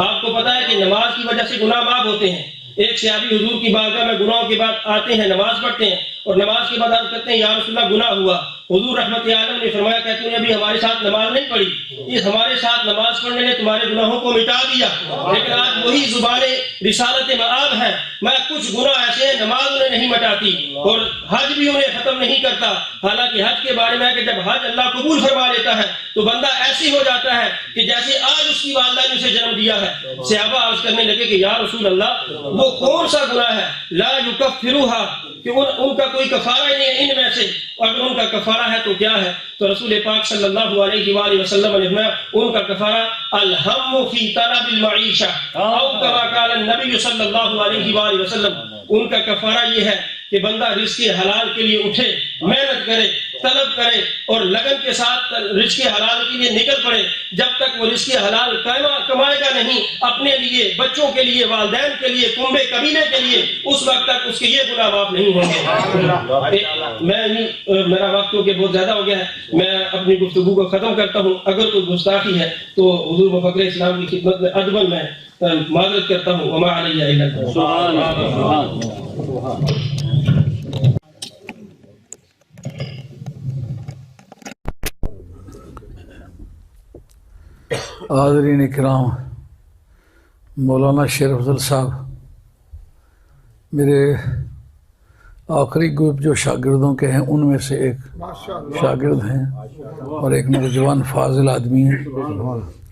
آپ کو پتا ہے کہ نماز کی وجہ سے گناہ معاف ہوتے ہیں۔ ایک صحابی حضور کی بارگاہ میں گناہوں کے بعد آتے ہیں، نماز پڑھتے ہیں، اور نماز کے بعد عرض کرتے ہیں یا رسول اللہ گناہ ہوا۔ حضور رحمت عالم نے فرمایا کہتے ہیں ابھی ہمارے ساتھ نماز نہیں پڑھی، اس ہمارے ساتھ نماز پڑھنے نے تمہارے گناہوں کو مٹا دیا، لیکن آج وہی زبان رسالت مآب ہے، میں کچھ گناہ ایسے ہیں نماز انہیں نہیں مٹاتی اور حج بھی انہیں ختم نہیں کرتا۔ حالانکہ حج کے بارے میں ہے کہ جب حج اللہ قبول فرما لیتا ہے تو بندہ ایسی ہو جاتا ہے کہ جیسے آج اس کی والدہ نے اسے جنم دیا ہے۔ صحابہ عرض کرنے لگے کہ یا رسول اللہ وہ کون سا گناہ ہے لا یکفرھا کہ ان کا کوئی کفارہ نہیں ہے ان میں سے، اور اگر ان کا کفارہ ہے تو کیا ہے؟ تو رسول پاک صلی اللہ علیہ وآلہ وسلم نے فرمایا ان کا کفارہ الہم فی طلب المعیشہ او کما قال النبی صلی اللہ علیہ وآلہ وسلم، ان کا کفارہ یہ ہے کہ بندہ رزق حلال کے لیے اٹھے، محنت کرے، طلب کرے اور لگن کے ساتھ رزق حلال کے لیے نکل پڑے، جب تک وہ رزق حلال کمائے گا نہیں اپنے لیے، بچوں کے لیے، والدین کے لیے، کنبے قبیلے کے لیے، اس وقت تک اس کے یہ گناہ معاف نہیں ہوں گے۔ میرا وقت کیونکہ بہت زیادہ ہو گیا ہے، میں اپنی گفتگو کو ختم کرتا ہوں۔ اگر کوئی گستاخی ہے تو حضور مفکر اسلام کی خدمت میں ادباً میں معذرت کرتا ہوں۔ وما علیہ الا البلاغ۔ حاضرین کرام، مولانا شیر افضل صاحب میرے آخری گروپ جو شاگردوں کے ہیں ان میں سے ایک شاگرد ہیں اور ایک نوجوان فاضل آدمی ہیں،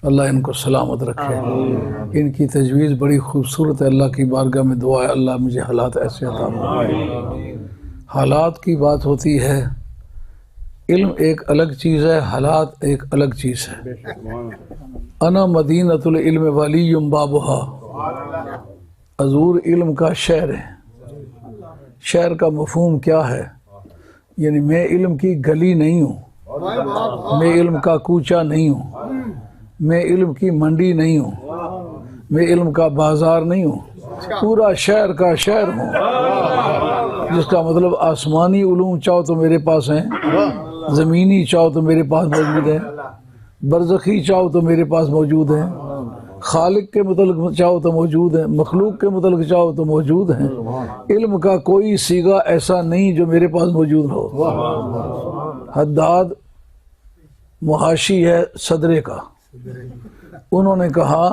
اللہ ان کو سلامت رکھے۔ ان کی تجویز بڑی خوبصورت ہے، اللہ کی بارگاہ میں دعا ہے اللہ مجھے حالات ایسے عطا فرمائے۔ حالات کی بات ہوتی ہے، علم ایک الگ چیز ہے، حالات ایک الگ چیز ہے۔ انا مدینۃ العلم ولی بابھا، حضور علم کا شہر ہے۔ شہر کا مفہوم کیا ہے؟ یعنی میں علم کی گلی نہیں ہوں، میں علم کا کوچہ نہیں ہوں، میں علم کی منڈی نہیں ہوں، میں علم کا بازار نہیں ہوں، پورا شہر کا شہر ہوں، جس کا مطلب آسمانی علوم چاہو تو میرے پاس ہیں، زمینی چاہو تو میرے پاس موجود ہے، برزخی چاہو تو میرے پاس موجود ہیں، خالق کے متعلق چاہو تو موجود ہیں، مخلوق کے متعلق چاہو تو موجود ہیں۔ علم کا کوئی صیغہ ایسا نہیں جو میرے پاس موجود ہو۔ حداد محاشی ہے صدرے کا، انہوں نے کہا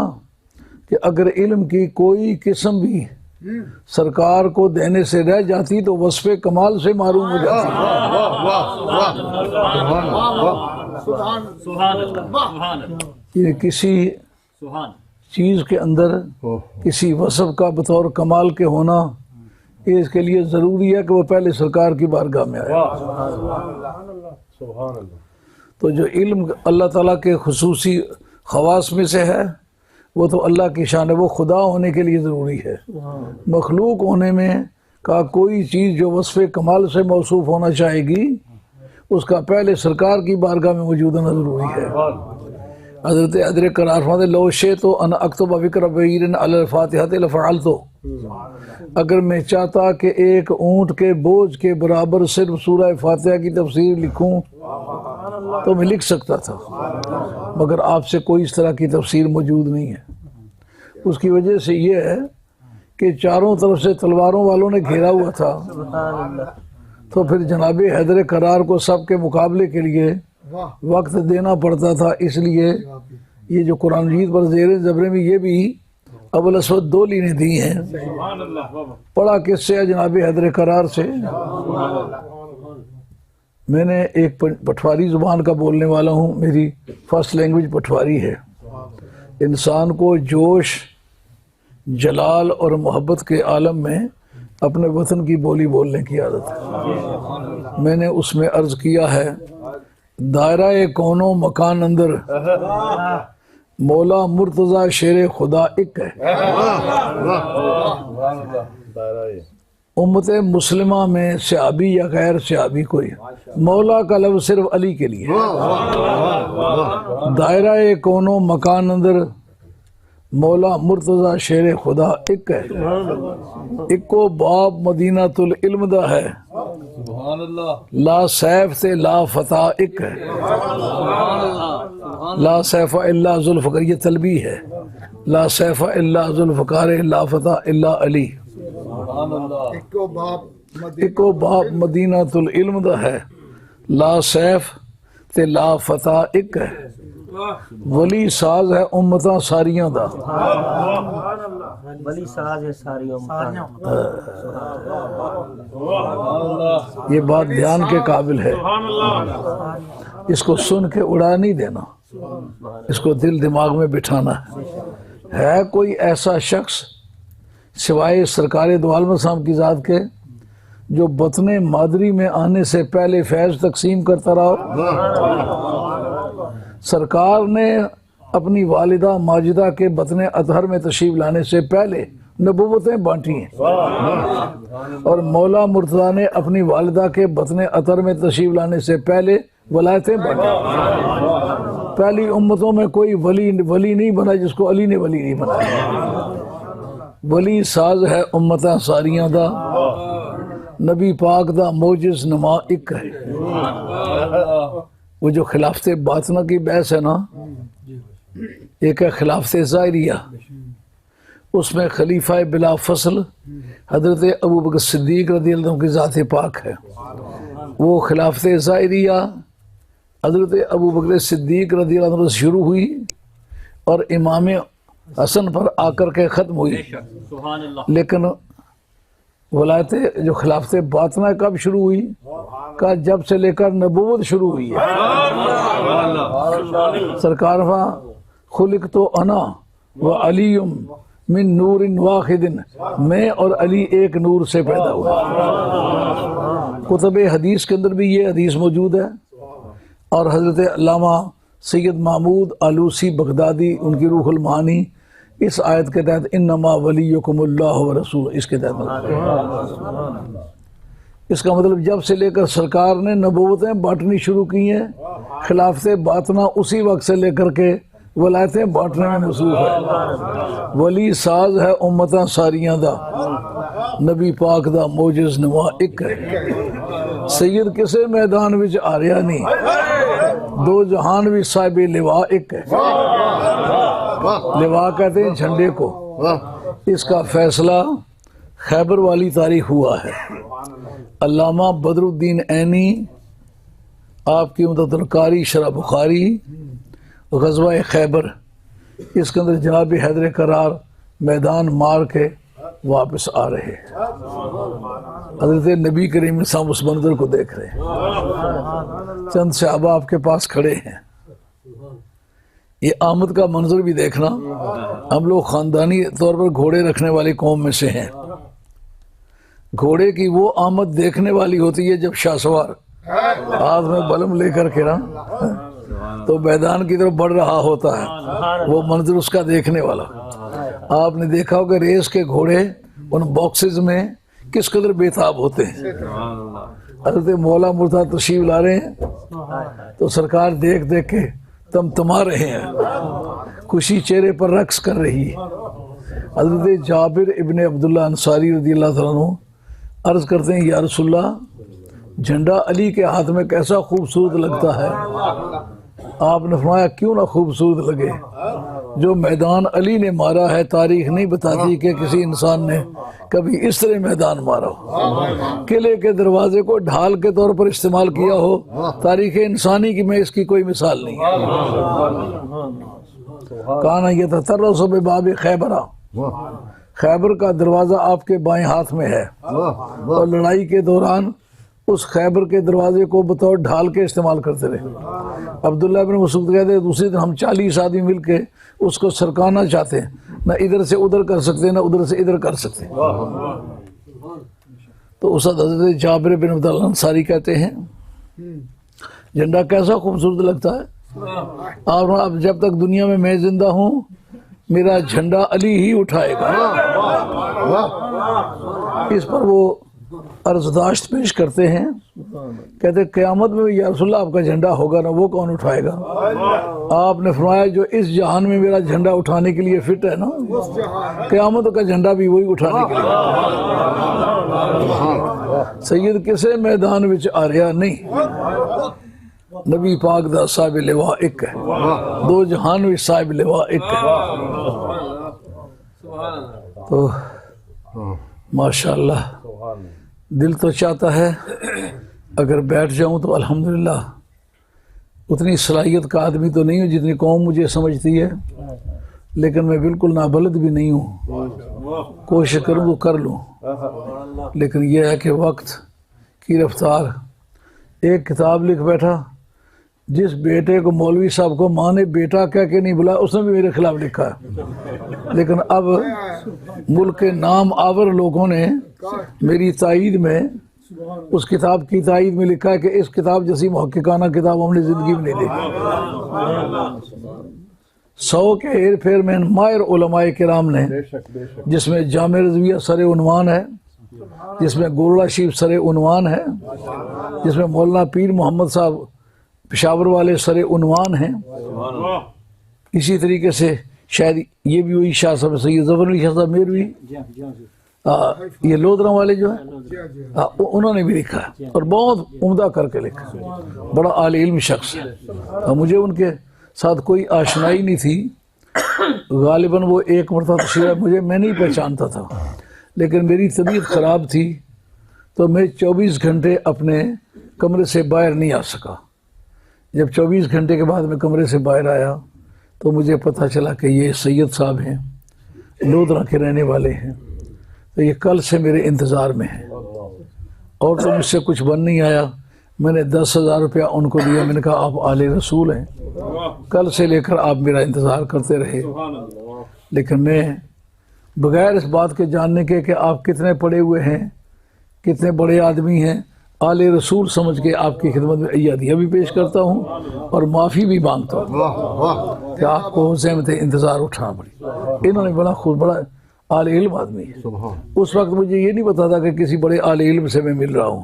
کہ اگر علم کی کوئی قسم بھی سرکار کو دینے سے رہ جاتی تو وصف کمال سے معروم ہو جاتی. یہ کسی چیز کے اندر کسی وصف کا بطور کمال کے ہونا، یہ اس کے لیے ضروری ہے کہ وہ پہلے سرکار کی بارگاہ میں آئے. تو جو علم اللہ تعالیٰ کے خصوصی خواص میں سے ہے وہ تو اللہ کی شان ہے، وہ خدا ہونے کے لیے ضروری ہے. مخلوق ہونے میں کا کوئی چیز جو وصف کمال سے موصوف ہونا چاہے گی اس کا پہلے سرکار کی بارگاہ میں موجود ہونا ضروری ہے. حضرت ادر قرار فرماتے لو شئتو ان اکتب بکر بعیر علی الفاتحۃ لفعلت، اگر میں چاہتا کہ ایک اونٹ کے بوجھ کے برابر صرف سورہ فاتحہ کی تفسیر لکھوں تو میں لکھ سکتا تھا، مگر آپ سے کوئی اس طرح کی تفسیر موجود نہیں ہے. اس کی وجہ سے یہ ہے کہ چاروں طرف سے تلواروں والوں نے گھیرا ہوا تھا، تو پھر جناب حیدر قرار کو سب کے مقابلے کے لیے وقت دینا پڑتا تھا. اس لیے یہ جو قرآن مجید پر زیر زبر میں یہ بھی ابو الاسود دولی نے دی ہیں. پڑھا کس سے؟ جناب حیدر قرار سے. میں نے ایک پٹواری زبان کا بولنے والا ہوں، میری فرسٹ لینگویج پٹواری ہے. انسان کو جوش، جلال اور محبت کے عالم میں اپنے وطن کی بولی بولنے کی عادت ہے. میں نے اس میں عرض کیا ہے دائرہ کون و مکان اندر مولا مرتضی شیر خدا ایک ہے. امت مسلمہ میں صحابی یا غیر صحابی کوئی، مولا کا لفظ صرف علی کے لیے. دائرہ کون و مکان اندر مولا مرتضی شیر خدا ایک ہے. اکو باب مدینہ العلم دا ہے، لا سیف تے لا فتح ایک ہے. لا سیف الا ذوالفقار، یہ تلبی ہے. لا سیف الا ذوالفقار لا فتح الا علی. اکو باب مدینہ العلم دا ہے، لا سیف تے لا فتح ایک ہے. ولی ساز ہے امتاں ساریاں دا، ولی ساز ہے ساری امتاں. یہ بات دھیان کے قابل ہے، اس کو سن کے اڑا نہیں دینا، اس کو دل دماغ میں بٹھانا ہے. کوئی ایسا شخص سوائے سرکار دو عالم صاحب کی ذات کے جو بطن مادری میں آنے سے پہلے فیض تقسیم کرتا رہا؟ سرکار نے اپنی والدہ ماجدہ کے بطن اطہر میں تشریف لانے سے پہلے نبوتیں بانٹی ہیں، اور مولا مرتضیٰ نے اپنی والدہ کے بطن اطہر میں تشریف لانے سے پہلے ولایتیں بانٹی. پہلی امتوں میں کوئی ولی نہیں بنا جس کو علی نے ولی نہیں بنایا. ولی ساز ہے امتاں ساریاں دا، نبی پاک دا موجز نما ایک ہے. وہ جو خلافت باطنہ کی بحث ہے نا، ایک ہے خلافت ظاہریہ، اس میں خلیفہ بلا فصل حضرت ابو بکر صدیق رضی اللہ عنہ کی ذات پاک ہے. وہ خلافت ظاہریہ حضرت ابو بکر صدیق رضی اللہ عنہ سے شروع ہوئی اور امام حسن پر آ کر کے ختم ہوئی. لیکن ولایت جو خلافت باطنہ کب شروع ہوئی؟ کا جب سے لے کر نبوت شروع ہوئی ہے. سرکار خلقت انا و علی من نور واحد، میں اور علی ایک نور سے پیدا ہوا. کتب حدیث کے اندر بھی یہ حدیث موجود ہے، اور حضرت علامہ سید محمود آلوسی بغدادی ان کی روح المعانی اس آیت کے تحت انما ولیکم اللہ ورسول، اس کے تحت اس کا مطلب جب سے لے کر سرکار نے نبوتیں بانٹنی شروع کی ہیں، خلافت باطنہ اسی وقت سے لے کر کے ولایتیں بانٹنے میں مصروف ہے. ولی ساز ہے امتاں ساریاں دا، نبی پاک دا موجز نما ایک ہے. سید کسے میدان وچ آریا نہیں، دو جہان بھی صاحب لواء ایک ہے. لواء کہتے ہیں جھنڈے کو. اس کا فیصلہ خیبر والی تاریخ ہوا ہے. علامہ بدر الدین عینی آپ کی مدت القاری شرح بخاری غزوہ خیبر، اس کے اندر جناب حیدر قرار میدان مار کے واپس آ رہے ہیں۔ حضرت نبی کریم صاحب اس منظر کو دیکھ رہے ہیں، چند صحابہ آپ کے پاس کھڑے ہیں۔ یہ آمد کا منظر بھی دیکھنا، ہم لوگ خاندانی طور پر گھوڑے رکھنے والی قوم میں سے ہیں۔ گھوڑے کی وہ آمد دیکھنے والی ہوتی ہے جب شاہ سوار ہاتھ میں بلم لے کر کے نا تو میدان کی طرف بڑھ رہا ہوتا ہے، وہ منظر اس کا دیکھنے والا۔ آپ نے دیکھا ہو کہ ریس کے گھوڑے ان باکسز میں کس قدر بےتاب ہوتے ہیں۔ حضرت مولا مرتضیٰ تشریف لا رہے ہیں تو سرکار دیکھ دیکھ کے تمتما رہے ہیں، خوشی چہرے پر رقص کر رہی ہے۔ حضرت جابر ابن عبداللہ انصاری رضی اللہ تعالیٰ عنہ عرض کرتے ہیں، یا رسول اللہ، جھنڈا علی کے ہاتھ میں کیسا خوبصورت لگتا ہے۔ آپ نے فرمایا، کیوں نہ خوبصورت لگے، جو میدان علی نے مارا ہے تاریخ نہیں بتاتی کہ کسی انسان نے کبھی اس طرح میدان مارا ہو، قلعے کے دروازے کو ڈھال کے طور پر استعمال کیا ہو، تاریخ انسانی کی میں اس کی کوئی مثال نہیں ہے۔ کانا یتطرس بباب خیبر، خیبر کا دروازہ آپ کے بائیں ہاتھ میں ہے، اور لڑائی کے دوران اس خیبر کے دروازے کو بطور ڈھال کے استعمال کرتے رہے۔ عبداللہ بن مسعود کہتے ہیں، دوسری دن ہم 40 آدمی مل کے اس کو سرکانا چاہتے ہیں، نہ ادھر سے ادھر کر سکتے نہ ادھر سے ادھر کر سکتے۔ تو استاد حضرت جابر بن عبداللہ انصاری کہتے ہیں، جھنڈا کیسا خوبصورت لگتا ہے، اور اب جب تک دنیا میں میں زندہ ہوں میرا جھنڈا علی ہی اٹھائے گا۔ اس پر وہ عرضداشت پیش کرتے ہیں، کہتے قیامت میں یا رسول اللہ آپ کا جھنڈا ہوگا نا، وہ کون اٹھائے گا؟ آپ نے فرمایا، جو اس جہان میں میرا جھنڈا اٹھانے کے لیے فٹ ہے نا، قیامت کا جھنڈا بھی وہی اٹھانے کے لیے۔ سید کسے میدان وچ آ رہا نہیں، نبی پاک دا صاحب لواء ایک ہے، دو جہان وچ صاحب لواء ایک ہے۔ تو ماشاءاللہ دل تو چاہتا ہے اگر بیٹھ جاؤں تو الحمدللہ، اتنی صلاحیت کا آدمی تو نہیں ہوں جتنی قوم مجھے سمجھتی ہے، لیکن میں بالکل نابلد بھی نہیں ہوں، کوشش کروں تو کر لوں، لیکن یہ ہے کہ وقت کی رفتار۔ ایک کتاب لکھ بیٹھا، جس بیٹے کو مولوی صاحب کو ماں نے بیٹا کہہ کے نہیں بلایا اس نے بھی میرے خلاف لکھا ہے، لیکن اب ملک کے نام آور لوگوں نے میری تائید میں اس کتاب کی تائید میں لکھا ہے کہ اس کتاب جیسی محققانہ کتاب ہم نے زندگی میں نہیں دیکھی۔ 100 کے ہیر پھیر میں ماہر علماء کرام نے، جس میں جامع رضویہ سر عنوان ہے، جس میں گولڑا شریف سر عنوان ہے، جس میں مولانا پیر محمد صاحب پشاور والے سر عنوان ہیں، اسی طریقے سے شاید یہ بھی وہی شاہ صاحب سید ظفر علی شاہ صاحب میروی، یہ لودھراں والے جو ہیں انہوں نے بھی لکھا ہے، اور بہت عمدہ کر کے لکھا، بڑا عالی علم شخص ہے۔ مجھے ان کے ساتھ کوئی آشنائی نہیں تھی، غالباً وہ ایک مرتبہ تشریف مجھے میں نہیں پہچانتا تھا، لیکن میری طبیعت خراب تھی تو میں 24 گھنٹے اپنے کمرے سے باہر نہیں آ سکا۔ جب 24 گھنٹے کے بعد میں کمرے سے باہر آیا تو مجھے پتہ چلا کہ یہ سید صاحب ہیں، لودھراں کے رہنے والے ہیں، تو یہ کل سے میرے انتظار میں ہیں، اور تو مجھ سے کچھ بن نہیں آیا۔ میں نے 10,000 روپیہ ان کو دیا، میں نے کہا آپ آل رسول ہیں، کل سے لے کر آپ میرا انتظار کرتے رہے، لیکن میں بغیر اس بات کے جاننے کے کہ آپ کتنے پڑے ہوئے ہیں، کتنے بڑے آدمی ہیں، آل رسول سمجھ کے آپ کی خدمت میں ایادیہ بھی پیش کرتا ہوں اور معافی بھی مانگتا ہوں کہ آپ کو زحمت انتظار اٹھانا پڑی۔ انہوں نے بڑا عالی علم آدمی ہے، اس وقت مجھے یہ نہیں پتا تھا کہ کسی بڑے عالی علم سے میں مل رہا ہوں،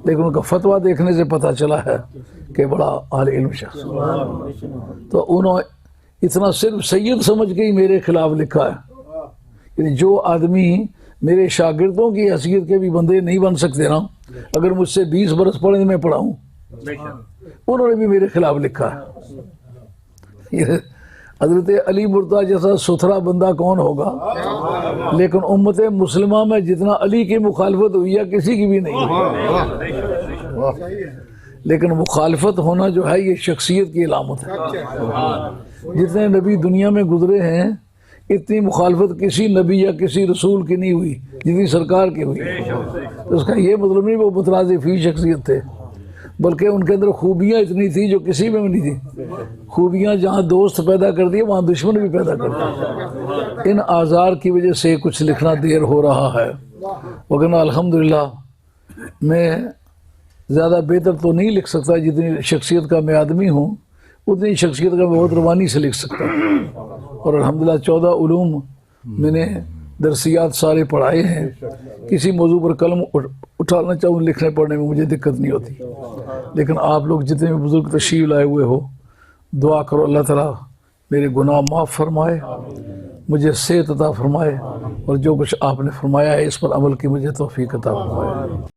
لیکن ان کا فتویٰ دیکھنے سے پتہ چلا ہے کہ بڑا عالی علم شخص، تو انہوں اتنا صرف سید سمجھ کے ہی میرے خلاف لکھا ہے۔ یعنی جو آدمی میرے شاگردوں کی حیثیت کے بھی بندے نہیں بن سکتے نا، اگر مجھ سے 20 برس پڑھنے میں پڑھاؤں، انہوں نے بھی میرے خلاف لکھا ہے۔ حضرت علی مرتضیٰ جیسا ستھرا بندہ کون ہوگا، لیکن امت مسلمہ میں جتنا علی کی مخالفت ہوئی ہے کسی کی بھی نہیں ہوئی، لیکن مخالفت ہونا جو ہے یہ شخصیت کی علامت ہے۔ جتنے نبی دنیا میں گزرے ہیں اتنی مخالفت کسی نبی یا کسی رسول کی نہیں ہوئی جتنی سرکار کی ہوئی. تو اس کا یہ مطلب نہیں وہ متنازع فی شخصیت تھے، بلکہ ان کے اندر خوبیاں اتنی تھی جو کسی میں بھی نہیں تھی. خوبیاں جہاں دوست پیدا کر دیے وہاں دشمن بھی پیدا کر دیے. ان آزار کی وجہ سے کچھ لکھنا دیر ہو رہا ہے، وگرنہ الحمدللہ میں زیادہ بہتر تو نہیں لکھ سکتا جتنی شخصیت کا میں آدمی ہوں، اتنی شخصیت کا میں بہت روانی سے لکھ سکتا ہوں. اور الحمدللہ 14 علوم میں نے درسیات سارے پڑھائے ہیں. کسی موضوع پر قلم اٹھانا چاہوں لکھنے پڑھنے میں مجھے دقت نہیں ہوتی. لیکن آپ لوگ جتنے بھی بزرگ تشریف لائے ہوئے ہو، دعا کرو اللہ تعالیٰ میرے گناہ معاف فرمائے، مجھے صحت عطا فرمائے، اور جو کچھ آپ نے فرمایا ہے اس پر عمل کی مجھے توفیق عطا فرمائے.